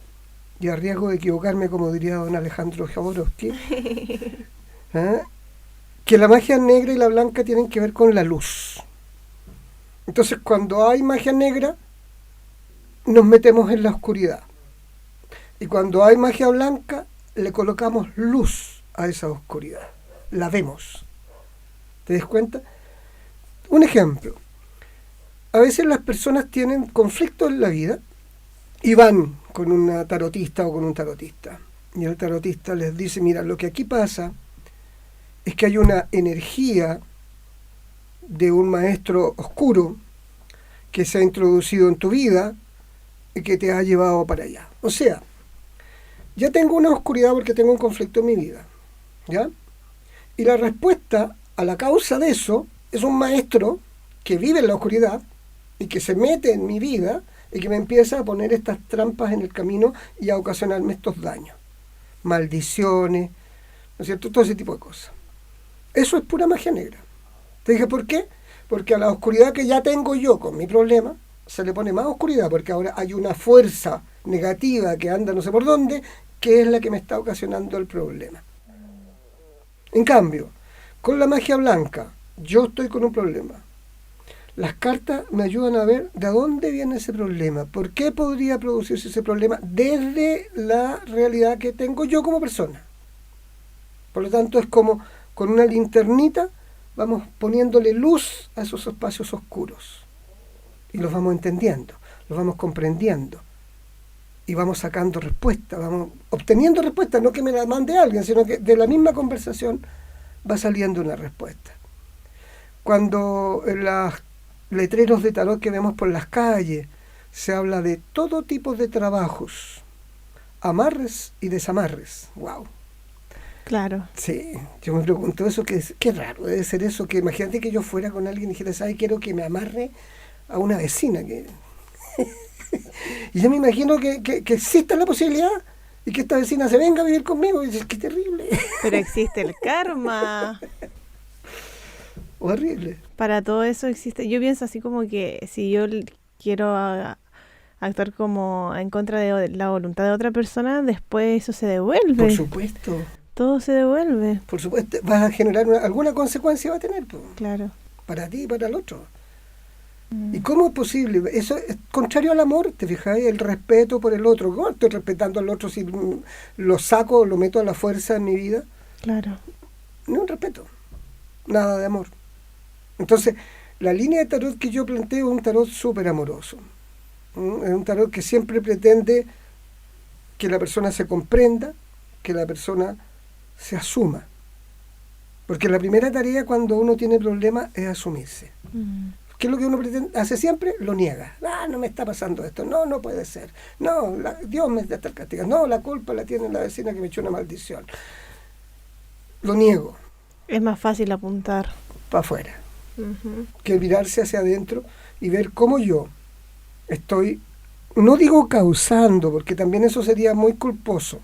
y a riesgo de equivocarme, como diría don Alejandro Jodorowsky, que la magia negra y la blanca tienen que ver con la luz. Entonces, cuando hay magia negra, nos metemos en la oscuridad. Y cuando hay magia blanca, le colocamos luz a esa oscuridad. La vemos. ¿Te das cuenta? Un ejemplo. A veces las personas tienen conflictos en la vida y van con una tarotista o con un tarotista. Y el tarotista les dice, mira, lo que aquí pasa es que hay una energía de un maestro oscuro que se ha introducido en tu vida y que te ha llevado para allá. O sea, ya tengo una oscuridad porque tengo un conflicto en mi vida, ¿ya? Y la respuesta a la causa de eso es un maestro que vive en la oscuridad y que se mete en mi vida y que me empieza a poner estas trampas en el camino y a ocasionarme estos daños, maldiciones, ¿no es cierto? Todo ese tipo de cosas. Eso es pura magia negra. Te dije, ¿por qué? Porque a la oscuridad que ya tengo yo con mi problema, se le pone más oscuridad, porque ahora hay una fuerza negativa que anda no sé por dónde, que es la que me está ocasionando el problema. En cambio, con la magia blanca, yo estoy con un problema. Las cartas me ayudan a ver de dónde viene ese problema, por qué podría producirse ese problema desde la realidad que tengo yo como persona. Por lo tanto, es como con una linternita vamos poniéndole luz a esos espacios oscuros y los vamos entendiendo, los vamos comprendiendo y vamos sacando respuestas, vamos obteniendo respuestas, no que me la mande alguien, sino que de la misma conversación va saliendo una respuesta. Cuando en los letreros de tarot que vemos por las calles se habla de todo tipo de trabajos, amarres y desamarres, wow. Claro. Sí, yo me pregunto eso, qué raro debe ser eso, que imagínate que yo fuera con alguien y dijera, ¿sabes? Quiero que me amarre a una vecina. Y yo me imagino que exista la posibilidad y que esta vecina se venga a vivir conmigo. Y dices, qué terrible. Pero existe el karma. Horrible. Para todo eso existe. Yo pienso así como que si yo quiero actuar como en contra de la voluntad de otra persona, después eso se devuelve. Por supuesto. Todo se devuelve. Por supuesto, vas a generar alguna consecuencia, va a tener, pues, Claro. para ti y para el otro. ¿Y cómo es posible? Eso es contrario al amor, ¿te fijas? El respeto por el otro. ¿Cómo estoy respetando al otro si lo saco, lo meto a la fuerza en mi vida? Claro. No es un respeto, nada de amor. Entonces, la línea de tarot que yo planteo es un tarot súper amoroso. Es un tarot que siempre pretende que la persona se comprenda, que la persona se asuma. Porque la primera tarea cuando uno tiene problemas es asumirse. ¿Qué es lo que uno hace siempre? Lo niega. No me está pasando esto. No puede ser. No, Dios me está castigando. No, la culpa la tiene la vecina que me echó una maldición. Lo niego. Es más fácil apuntar para afuera que mirarse hacia adentro y ver cómo yo estoy, no digo causando, porque también eso sería muy culposo,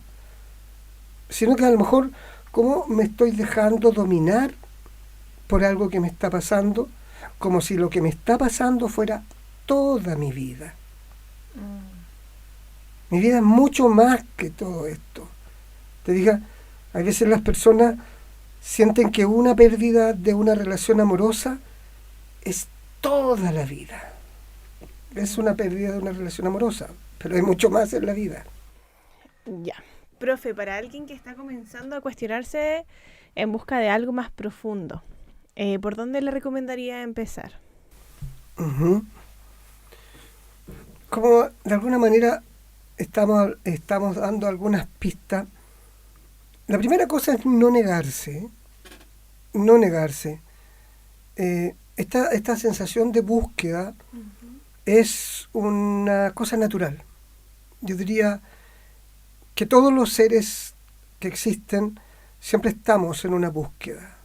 sino que a lo mejor cómo me estoy dejando dominar por algo que me está pasando, como si lo que me está pasando fuera toda mi vida. Mi vida es mucho más que todo esto. Te diga, a veces las personas sienten que una pérdida de una relación amorosa es toda la vida. Es una pérdida de una relación amorosa, pero hay mucho más en la vida. Ya. Profe, para alguien que está comenzando a cuestionarse en busca de algo más profundo, ¿por dónde le recomendaría empezar? Uh-huh. Como de alguna manera estamos dando algunas pistas. La primera cosa es no negarse. No negarse. Esta sensación de búsqueda es una cosa natural. Yo diría que todos los seres que existen siempre estamos en una búsqueda.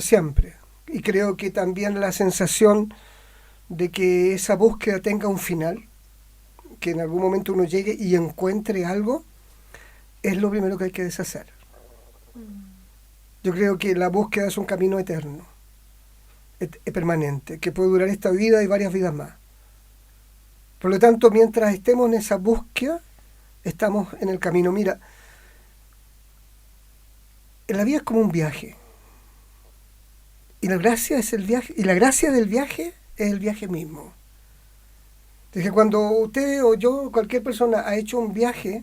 Siempre. Y creo que también la sensación de que esa búsqueda tenga un final, que en algún momento uno llegue y encuentre algo, es lo primero que hay que deshacer. Yo creo que la búsqueda es un camino eterno, permanente, que puede durar esta vida y varias vidas más. Por lo tanto, mientras estemos en esa búsqueda, estamos en el camino. Mira, la vida es como un viaje. Y la gracia es el viaje, y la gracia del viaje es el viaje mismo. Entonces, cuando usted o yo, cualquier persona ha hecho un viaje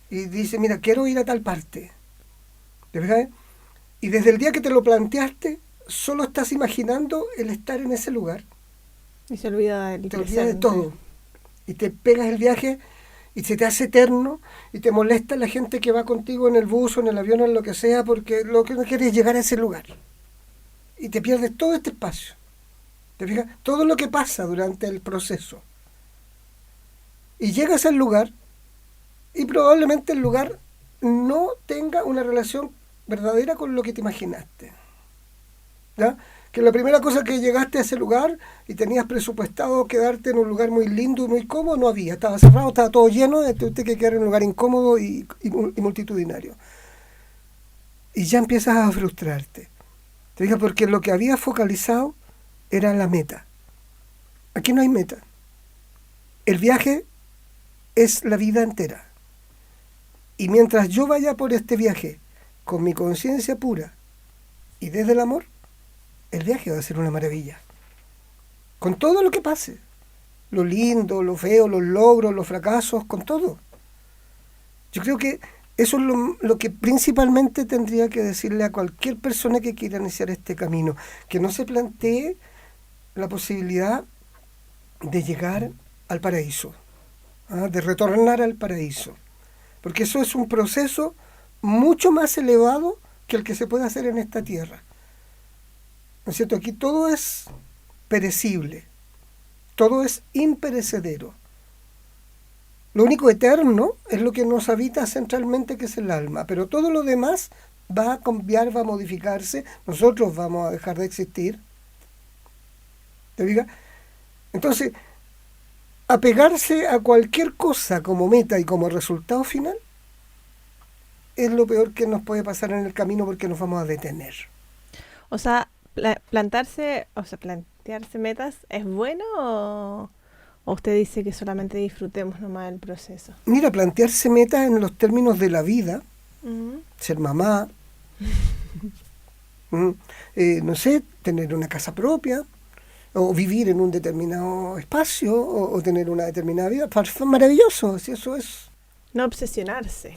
y dice, mira, quiero ir a tal parte, ¿de verdad? Y desde el día que te lo planteaste, solo estás imaginando el estar en ese lugar. Y se olvida del te olvidas de todo. Y te pegas el viaje y se te hace eterno y te molesta la gente que va contigo en el bus o en el avión o en lo que sea, porque lo que no quieres es llegar a ese lugar. Y te pierdes todo este espacio. ¿Te fijas? Todo lo que pasa durante el proceso. Y llegas al lugar y probablemente el lugar no tenga una relación verdadera con lo que te imaginaste. ¿Ya? Que la primera cosa que llegaste a ese lugar y tenías presupuestado quedarte en un lugar muy lindo y muy cómodo, no había. Estaba cerrado, estaba todo lleno, tuviste que quedar en un lugar incómodo y multitudinario. Y ya empiezas a frustrarte. Te digo, porque lo que había focalizado era la meta. Aquí no hay meta. El viaje es la vida entera. Y mientras yo vaya por este viaje con mi conciencia pura y desde el amor, el viaje va a ser una maravilla. Con todo lo que pase. Lo lindo, lo feo, los logros, los fracasos, con todo. Yo creo que eso es lo que principalmente tendría que decirle a cualquier persona que quiera iniciar este camino. Que no se plantee la posibilidad de llegar al paraíso. De retornar al paraíso. Porque eso es un proceso mucho más elevado que el que se puede hacer en esta tierra. ¿No es cierto? Aquí todo es perecible, todo es imperecedero. Lo único eterno es lo que nos habita centralmente, que es el alma, pero todo lo demás va a cambiar, va a modificarse, nosotros vamos a dejar de existir. ¿Te diga? Entonces, apegarse a cualquier cosa como meta y como resultado final es lo peor que nos puede pasar en el camino, porque nos vamos a detener. O sea, plantearse metas, ¿es bueno o usted dice que solamente disfrutemos nomás del proceso? Mira, plantearse metas en los términos de la vida, ser mamá, no sé, tener una casa propia, o vivir en un determinado espacio, o tener una determinada vida, maravilloso, si eso es. No obsesionarse.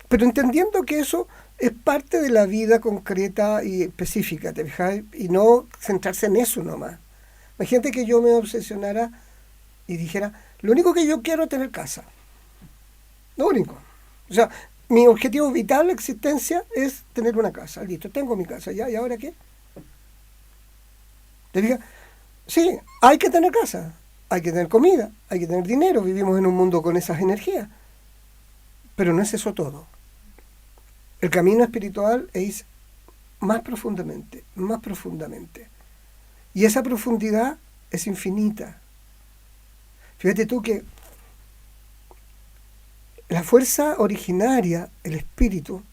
Pero entendiendo que eso es parte de la vida concreta y específica, ¿te fijas? Y no centrarse en eso nomás. Imagínate que yo me obsesionara y dijera, lo único que yo quiero es tener casa. Lo único. O sea, mi objetivo vital, la existencia, es tener una casa. Listo, tengo mi casa, ¿ya? ¿Y ahora qué? ¿Te fijas? Sí, hay que tener casa, hay que tener comida, hay que tener dinero. Vivimos en un mundo con esas energías. Pero no es eso todo. El camino espiritual es más profundamente, más profundamente. Y esa profundidad es infinita. Fíjate tú que la fuerza originaria, el espíritu,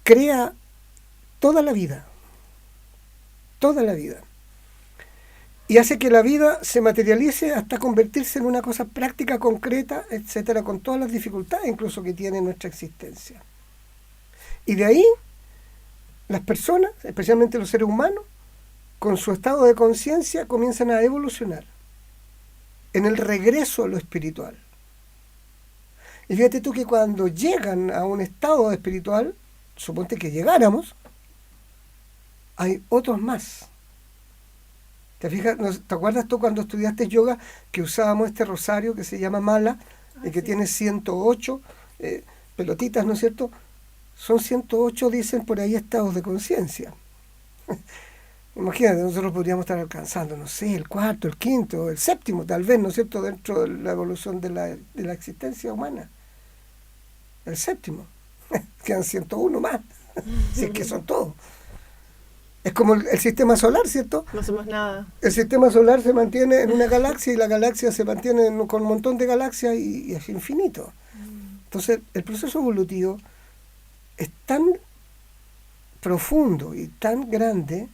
crea toda la vida, y hace que la vida se materialice hasta convertirse en una cosa práctica, concreta, etcétera, con todas las dificultades incluso que tiene nuestra existencia. Y de ahí, las personas, especialmente los seres humanos, con su estado de conciencia, comienzan a evolucionar en el regreso a lo espiritual. Y fíjate tú que cuando llegan a un estado espiritual, suponte que llegáramos, hay otros más. ¿Te fijas? ¿Te acuerdas tú cuando estudiaste yoga que usábamos este rosario que se llama mala y que sí tiene 108 pelotitas, ¿no es cierto? Son 108, dicen por ahí, estados de conciencia. Imagínate, nosotros podríamos estar alcanzando, no sé, el cuarto, el quinto, el séptimo, tal vez, ¿no es cierto?, dentro de la evolución de la existencia humana. El séptimo. Quedan 101 más, si es que son todos. Es como el sistema solar, ¿cierto? No somos nada. El sistema solar se mantiene en una galaxia y la galaxia se mantiene con un montón de galaxias y es infinito. Entonces, el proceso evolutivo es tan profundo y tan grande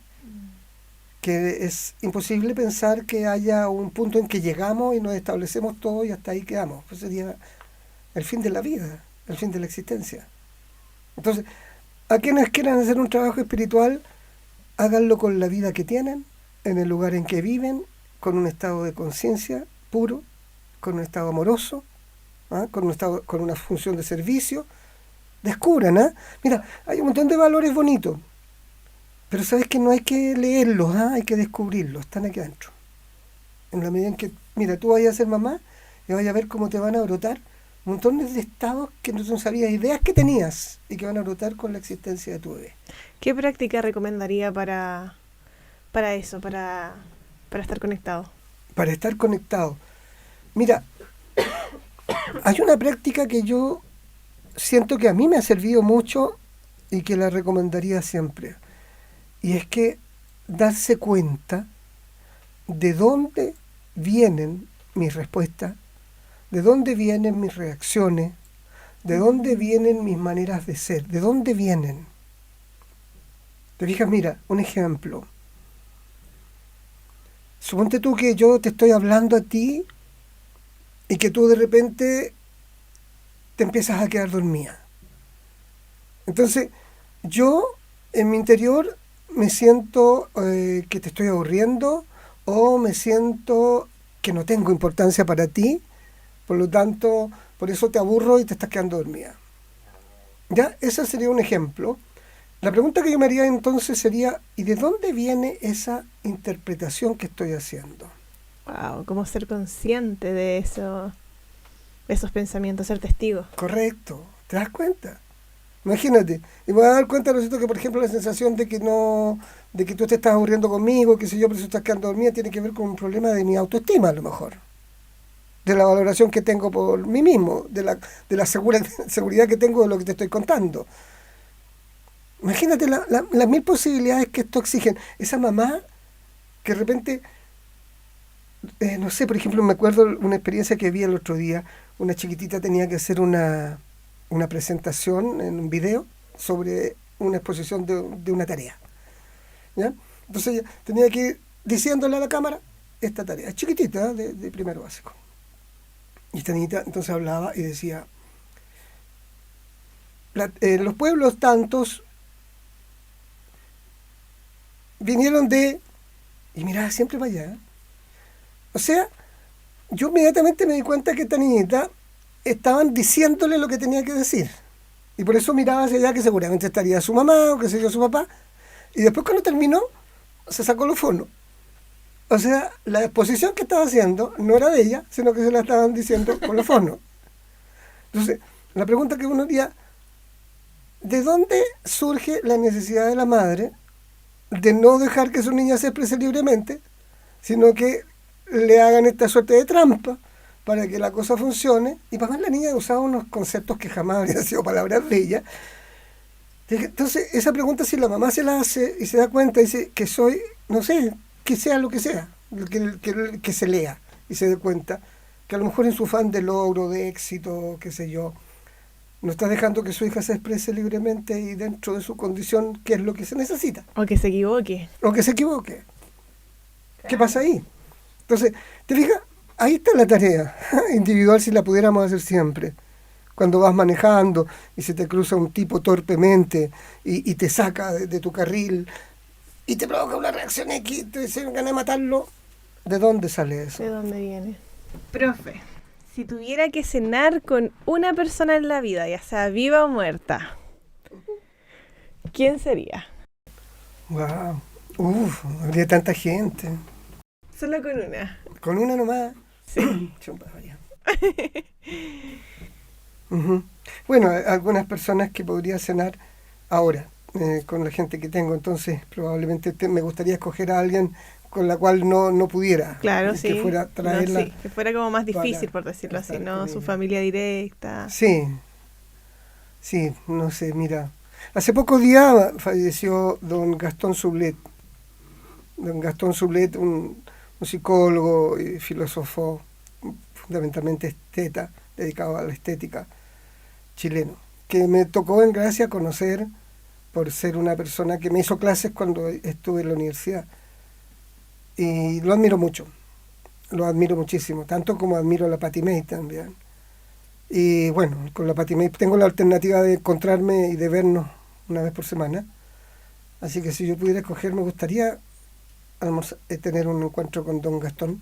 que es imposible pensar que haya un punto en que llegamos y nos establecemos todos y hasta ahí quedamos. Pues sería el fin de la vida, el fin de la existencia. Entonces, a quienes quieran hacer un trabajo espiritual, háganlo con la vida que tienen, en el lugar en que viven, con un estado de conciencia puro, con un estado amoroso, con una función de servicio. Descubran, mira, hay un montón de valores bonitos, pero sabes que no hay que leerlos, hay que descubrirlos, están aquí adentro. En la medida en que, mira, tú vayas a ser mamá y vayas a ver cómo te van a brotar montones de estados que no sabías, ideas que tenías y que van a brotar con la existencia de tu bebé. ¿Qué práctica recomendaría para eso, para estar conectado? Para estar conectado. Mira, hay una práctica que yo siento que a mí me ha servido mucho y que la recomendaría siempre. Y es que darse cuenta de dónde vienen mis respuestas, de dónde vienen mis reacciones, de dónde vienen mis maneras de ser, de dónde vienen. Te fijas, mira, un ejemplo. Suponte tú que yo te estoy hablando a ti y que tú de repente te empiezas a quedar dormida. Entonces, yo en mi interior me siento que te estoy aburriendo o me siento que no tengo importancia para ti, por lo tanto, por eso te aburro y te estás quedando dormida. ¿Ya? Ese sería un ejemplo. La pregunta que yo me haría entonces sería, ¿y de dónde viene esa interpretación que estoy haciendo? Wow, cómo ser consciente de eso, de esos pensamientos, ser testigo. Correcto, ¿te das cuenta? Imagínate, y me voy a dar cuenta, ¿no es cierto?, que por ejemplo la sensación de que tú te estás aburriendo conmigo, que sé yo, por eso estás quedando dormida, tiene que ver con un problema de mi autoestima a lo mejor, de la valoración que tengo por mí mismo, de la seguridad que tengo de lo que te estoy contando. Imagínate las mil posibilidades que esto exigen. Esa mamá que de repente, no sé, por ejemplo, me acuerdo una experiencia que vi el otro día. Una chiquitita tenía que hacer una presentación en un video sobre una exposición de una tarea, ¿ya? Entonces ella tenía que ir diciéndole a la cámara esta tarea, chiquitita, de primero básico. Y esta niñita entonces hablaba y decía, los pueblos tantos vinieron de... Y miraba siempre para allá. O sea, yo inmediatamente me di cuenta que esta niñita estaban diciéndole lo que tenía que decir. Y por eso miraba hacia allá, que seguramente estaría su mamá o qué sé yo, su papá. Y después cuando terminó, se sacó los fonos. O sea, la exposición que estaba haciendo no era de ella, sino que se la estaban diciendo con los fonos. Entonces, la pregunta que uno haría, ¿de dónde surge la necesidad de la madre de no dejar que su niña se exprese libremente, sino que le hagan esta suerte de trampa para que la cosa funcione? Y para más la niña usaba unos conceptos que jamás habrían sido palabras de ella. Entonces, esa pregunta, si la mamá se la hace y se da cuenta, dice que soy, no sé, que sea lo que sea, que se lea y se dé cuenta, que a lo mejor en su afán de logro, de éxito, qué sé yo, No está dejando que su hija se exprese libremente y dentro de su condición, qué es lo que se necesita. O que se equivoque. O que se equivoque. ¿Qué pasa ahí? Entonces, ¿te fijas? Ahí está la tarea individual si la pudiéramos hacer siempre. Cuando vas manejando y se te cruza un tipo torpemente y te saca de tu carril y te provoca una reacción X, te dicen ganas de matarlo. ¿De dónde sale eso? ¿De dónde viene? Profe, si tuviera que cenar con una persona en la vida, ya sea viva o muerta, ¿quién sería? Wow. Habría tanta gente. Solo con una. ¿Con una nomás? Sí. Uh-huh. Bueno, algunas personas que podría cenar ahora con la gente que tengo, entonces probablemente me gustaría escoger a alguien con la cual no pudiera. Claro, sí. Que fuera traerla. No, sí. Que fuera como más difícil, por decirlo así, ¿no? Su familia directa. Sí, no sé, mira. Hace pocos días falleció don Gastón Sublet. Don Gastón Sublet, un psicólogo y filósofo, fundamentalmente esteta, dedicado a la estética, chileno, que me tocó en gracia conocer por ser una persona que me hizo clases cuando estuve en la universidad. Y lo admiro mucho, lo admiro muchísimo, tanto como admiro a la Patti May también. Y bueno, con la Patti May tengo la alternativa de encontrarme y de vernos una vez por semana. Así que si yo pudiera escoger, me gustaría tener un encuentro con don Gastón,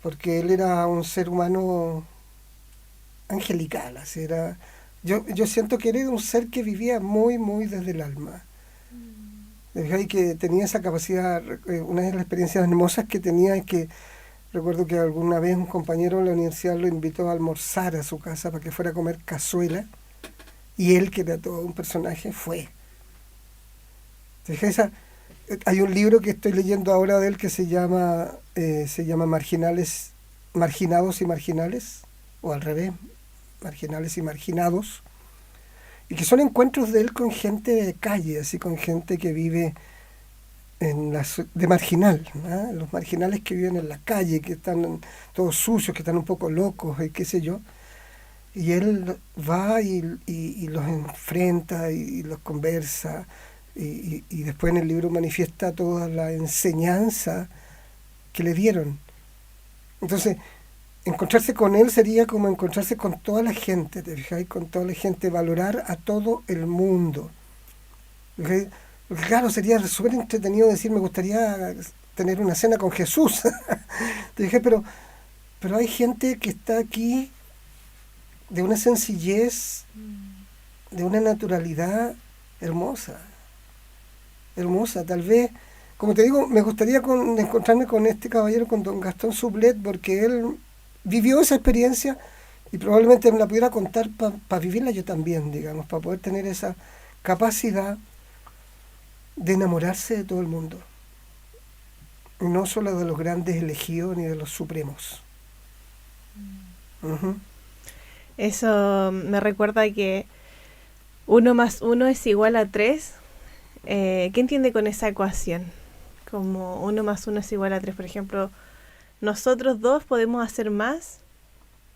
porque él era un ser humano angelical. Así era. Yo siento que era un ser que vivía muy, muy desde el alma. Y que tenía esa capacidad. Una de las experiencias hermosas que tenía es que recuerdo que alguna vez un compañero de la universidad lo invitó a almorzar a su casa para que fuera a comer cazuela, y él, que era todo un personaje, fue. Hay un libro que estoy leyendo ahora de él que se llama Marginados y Marginales, o al revés, Marginales y Marginados, y que son encuentros de él con gente de calle, así, con gente que vive de marginal, ¿no? Los marginales que viven en la calle, que están todos sucios, que están un poco locos, y qué sé yo. Y él va y los enfrenta y los conversa, y después en el libro manifiesta toda la enseñanza que le dieron. Entonces, encontrarse con él sería como encontrarse con toda la gente, ¿te fijas? Con toda la gente, valorar a todo el mundo. Porque claro, sería súper entretenido decir, me gustaría tener una cena con Jesús. Te dije, pero hay gente que está aquí de una sencillez, de una naturalidad hermosa. Hermosa, tal vez, como te digo, me gustaría encontrarme con este caballero, con don Gastón Sublet, porque él vivió esa experiencia y probablemente me la pudiera contar para vivirla yo también, digamos, para poder tener esa capacidad de enamorarse de todo el mundo, no solo de los grandes elegidos ni de los supremos. Uh-huh. Eso me recuerda que 1 más 1 es igual a 3. ¿Qué entiende con esa ecuación? Como 1 más 1 es igual a 3, por ejemplo, nosotros dos podemos hacer más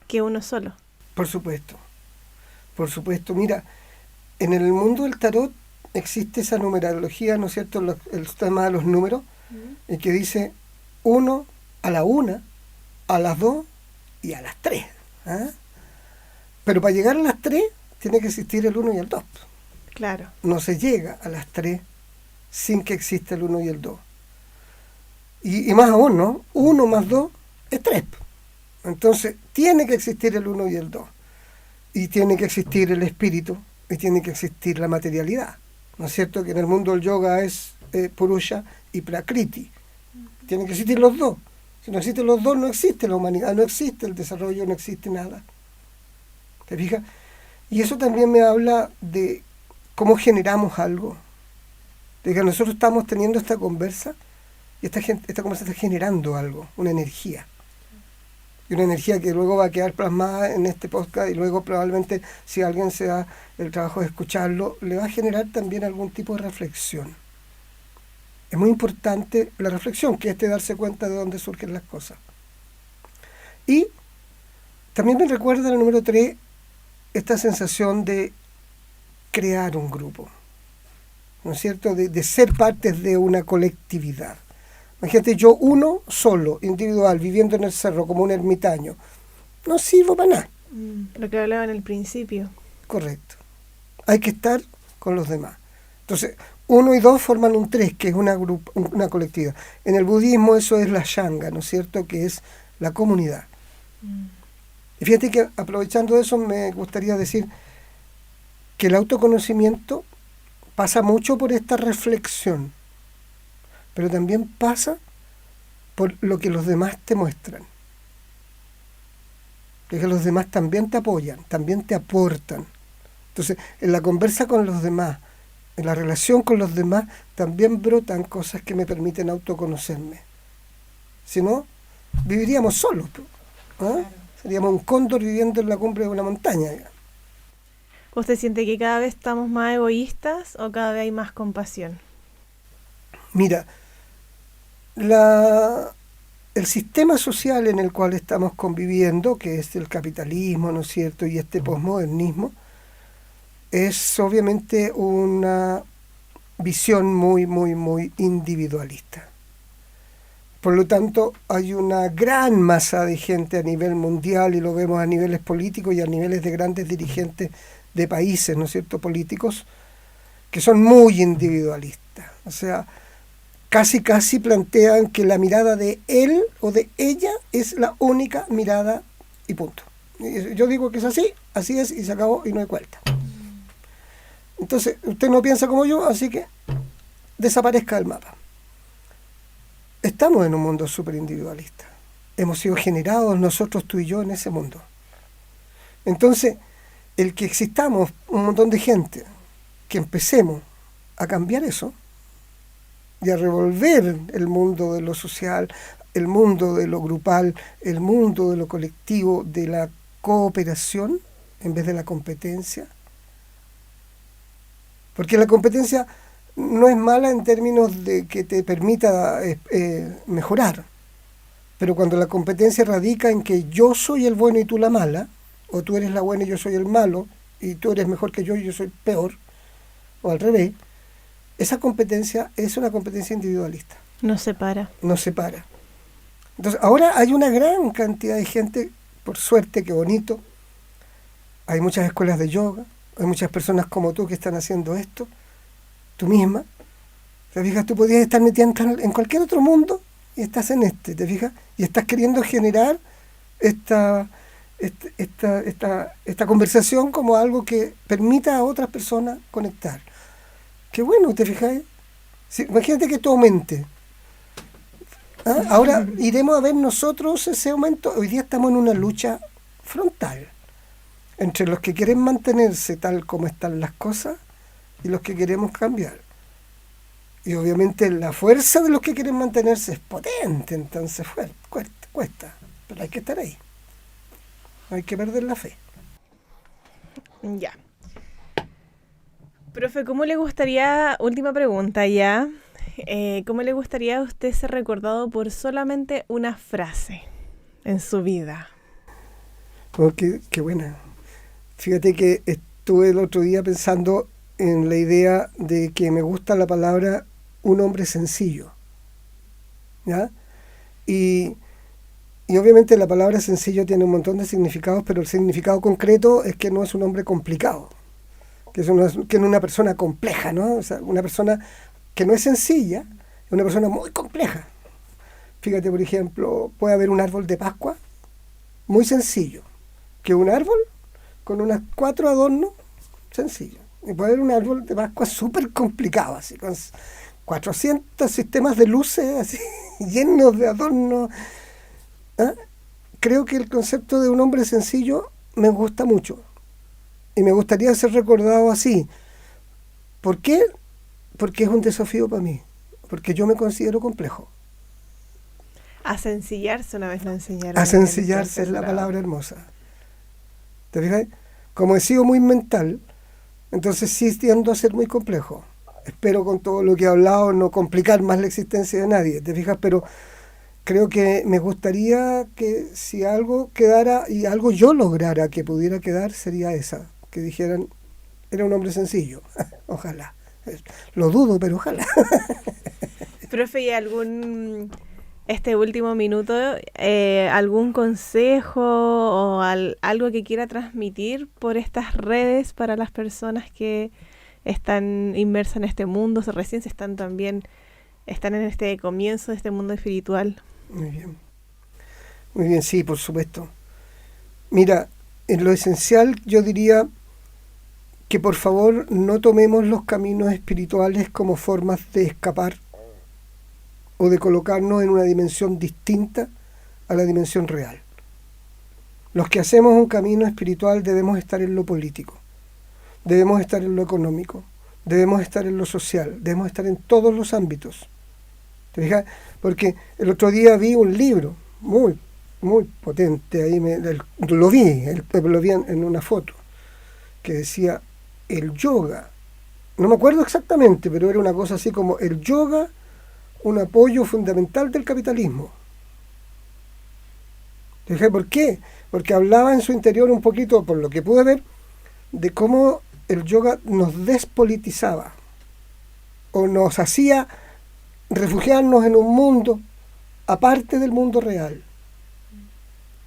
que uno solo. Por supuesto. Mira, en el mundo del tarot existe esa numerología, ¿no es cierto? El tema de los números, que dice 1 a la 1, a las 2 y a las 3. ¿Ah? Pero para llegar a las 3 tiene que existir el 1 y el 2. Claro. No se llega a las 3 sin que exista el 1 y el 2. Y más aún, ¿no? 1 más 2 es 3. Entonces, tiene que existir el 1 y el 2. Y tiene que existir el espíritu, y tiene que existir la materialidad. ¿No es cierto? Que en el mundo del yoga es Purusha y Prakriti. Tienen que existir los dos. Si no existen los dos, no existe la humanidad, no existe el desarrollo, no existe nada. ¿Te fijas? Y eso también me habla de cómo generamos algo. De que nosotros estamos teniendo esta conversa y esta conversa está generando algo, una energía. Y una energía que luego va a quedar plasmada en este podcast, y luego probablemente, si alguien se da el trabajo de escucharlo, le va a generar también algún tipo de reflexión. Es muy importante la reflexión, que es darse cuenta de dónde surgen las cosas. Y también me recuerda el número 3 esta sensación de crear un grupo, ¿no es cierto? De ser parte de una colectividad. Imagínate, yo uno solo, individual, viviendo en el cerro como un ermitaño, no sirvo para nada. Lo que hablaba en el principio. Correcto. Hay que estar con los demás. Entonces, 1 y 2 forman un 3, que es una colectividad. En el budismo eso es la Sangha, ¿no es cierto?, que es la comunidad. Y fíjate que, aprovechando eso, me gustaría decir que el autoconocimiento pasa mucho por esta reflexión, pero también pasa por lo que los demás te muestran. Que los demás también te apoyan, también te aportan. Entonces, en la conversa con los demás, en la relación con los demás, también brotan cosas que me permiten autoconocerme. Si no, viviríamos solos. Claro. Seríamos un cóndor viviendo en la cumbre de una montaña. ¿Usted siente que cada vez estamos más egoístas o cada vez hay más compasión? Mira, el sistema social en el cual estamos conviviendo, que es el capitalismo, ¿no es cierto?, y este posmodernismo, es obviamente una visión muy, muy, muy individualista. Por lo tanto, hay una gran masa de gente a nivel mundial, y lo vemos a niveles políticos y a niveles de grandes dirigentes de países, ¿no es cierto?, políticos, que son muy individualistas. O sea, casi plantean que la mirada de él o de ella es la única mirada y punto. Yo digo que es así es y se acabó y no hay vuelta. Entonces, usted no piensa como yo, así que desaparezca del mapa. Estamos en un mundo súper individualista. Hemos sido generados nosotros, tú y yo, en ese mundo. Entonces, el que existamos un montón de gente, que empecemos a cambiar eso, y a revolver el mundo de lo social, el mundo de lo grupal, el mundo de lo colectivo, de la cooperación en vez de la competencia. Porque la competencia no es mala en términos de que te permita mejorar, pero cuando la competencia radica en que yo soy el bueno y tú la mala, o tú eres la buena y yo soy el malo, y tú eres mejor que yo y yo soy peor, o al revés, esa competencia es una competencia individualista. Nos separa. Nos separa. Entonces, ahora hay una gran cantidad de gente, por suerte, qué bonito. Hay muchas escuelas de yoga, hay muchas personas como tú que están haciendo esto, tú misma. ¿Te fijas? Tú podrías estar metida en cualquier otro mundo y estás en este, ¿te fijas? Y estás queriendo generar esta conversación como algo que permita a otras personas conectar. Qué bueno, ¿te fijas? Sí, imagínate que esto aumente. ¿Ah? Ahora iremos a ver nosotros ese aumento. Hoy día estamos en una lucha frontal entre los que quieren mantenerse tal como están las cosas y los que queremos cambiar. Y obviamente la fuerza de los que quieren mantenerse es potente, entonces cuesta, pero hay que estar ahí. No hay que perder la fe. Ya. Profe, ¿cómo le gustaría, última pregunta ya, ¿cómo le gustaría a usted ser recordado por solamente una frase en su vida? Oh, qué buena. Fíjate que estuve el otro día pensando en la idea de que me gusta la palabra un hombre sencillo, ¿ya? Y obviamente la palabra sencillo tiene un montón de significados, pero el significado concreto es que no es un hombre complicado, que es una persona compleja, ¿no? O sea, una persona que no es sencilla, es una persona muy compleja. Fíjate, por ejemplo, puede haber un árbol de Pascua muy sencillo, que un árbol con unas 4 adornos sencillos. Y puede haber un árbol de Pascua súper complicado, así, con 400 sistemas de luces, así, llenos de adornos. ¿Ah? Creo que el concepto de un hombre sencillo me gusta mucho. Y me gustaría ser recordado así. ¿Por qué? Porque es un desafío para mí. Porque yo me considero complejo. A sencillarse, una vez lo enseñaron. A sencillarse es la palabra hermosa. ¿Te fijas? Como he sido muy mental, entonces sí tiendo a ser muy complejo. Espero con todo lo que he hablado no complicar más la existencia de nadie. ¿Te fijas? Pero creo que me gustaría que si algo quedara y algo yo lograra que pudiera quedar, sería esa, que dijeran, era un hombre sencillo. Ojalá. Lo dudo, pero ojalá. Profe, ¿y este último minuto, algún consejo o algo que quiera transmitir por estas redes para las personas que están inmersas en este mundo, recién están en este comienzo de este mundo espiritual? Muy bien. Muy bien, sí, por supuesto. Mira, en lo esencial yo diría que por favor no tomemos los caminos espirituales como formas de escapar o de colocarnos en una dimensión distinta a la dimensión real. Los que hacemos un camino espiritual debemos estar en lo político, debemos estar en lo económico, debemos estar en lo social, debemos estar en todos los ámbitos. ¿Te fijas? Porque el otro día vi un libro muy, muy potente, ahí lo vi en una foto, que decía el yoga, no me acuerdo exactamente, pero era una cosa así como el yoga, un apoyo fundamental del capitalismo. ¿Te fijas? ¿Por qué? Porque hablaba en su interior un poquito, por lo que pude ver, de cómo el yoga nos despolitizaba o nos hacía refugiarnos en un mundo aparte del mundo real.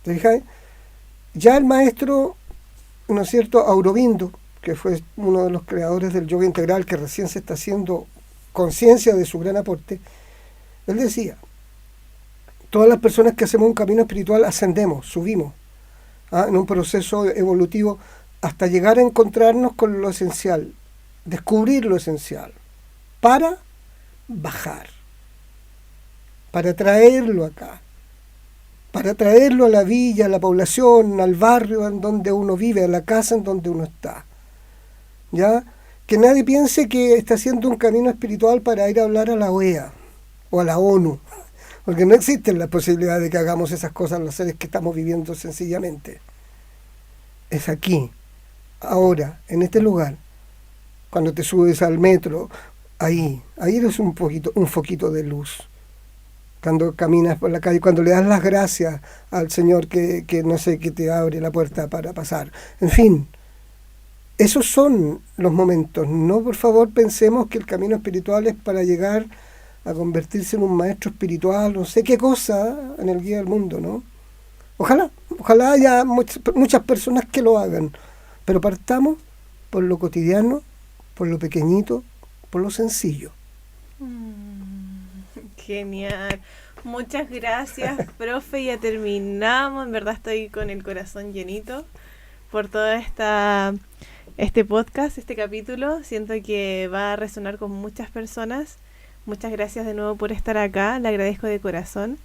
¿Te fijas? Ya el maestro, ¿no es cierto?, Aurobindo, que fue uno de los creadores del yoga integral, que recién se está haciendo conciencia de su gran aporte, él decía, todas las personas que hacemos un camino espiritual ascendemos, subimos, en un proceso evolutivo hasta llegar a encontrarnos con lo esencial, descubrir lo esencial, para bajar, para traerlo acá, para traerlo a la villa, a la población, al barrio en donde uno vive, a la casa en donde uno está. ¿Ya? Que nadie piense que está haciendo un camino espiritual para ir a hablar a la OEA o a la ONU, porque no existen las posibilidades de que hagamos esas cosas los seres que estamos viviendo sencillamente. Es aquí, ahora, en este lugar, cuando te subes al metro, ahí eres un foquito de luz. Cuando caminas por la calle, cuando le das las gracias al Señor que no sé, que te abre la puerta para pasar. En fin, esos son los momentos. No, por favor, pensemos que el camino espiritual es para llegar a convertirse en un maestro espiritual, no sé qué cosa, en el guía del mundo, ¿no? Ojalá haya muchas personas que lo hagan, pero partamos por lo cotidiano, por lo pequeñito, por lo sencillo. Genial. Muchas gracias, profe. Ya terminamos. En verdad estoy con el corazón llenito por todo este podcast, este capítulo. Siento que va a resonar con muchas personas. Muchas gracias de nuevo por estar acá. Le agradezco de corazón.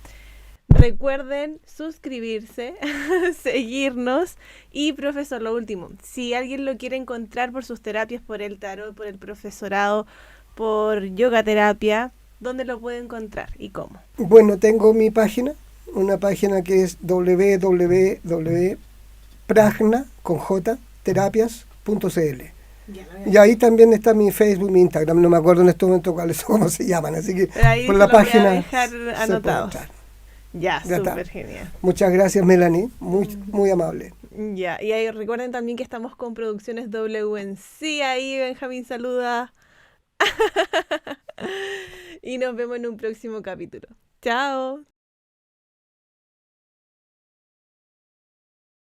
Recuerden suscribirse, seguirnos y, profesor, lo último, si alguien lo quiere encontrar por sus terapias, por el tarot, por el profesorado, por yoga terapia, ¿dónde lo puede encontrar y cómo? Bueno, tengo mi página, una página que es www.prajna.terapias.cl. Y ahí también está mi Facebook, mi Instagram, no me acuerdo en este momento cómo se llaman, así que por la página voy a dejar anotado. Ya súper genial. Muchas gracias, Melanie, muy amable. Ya, y ahí recuerden también que estamos con Producciones WNC, ahí Benjamín saluda. Y nos vemos en un próximo capítulo. Chao.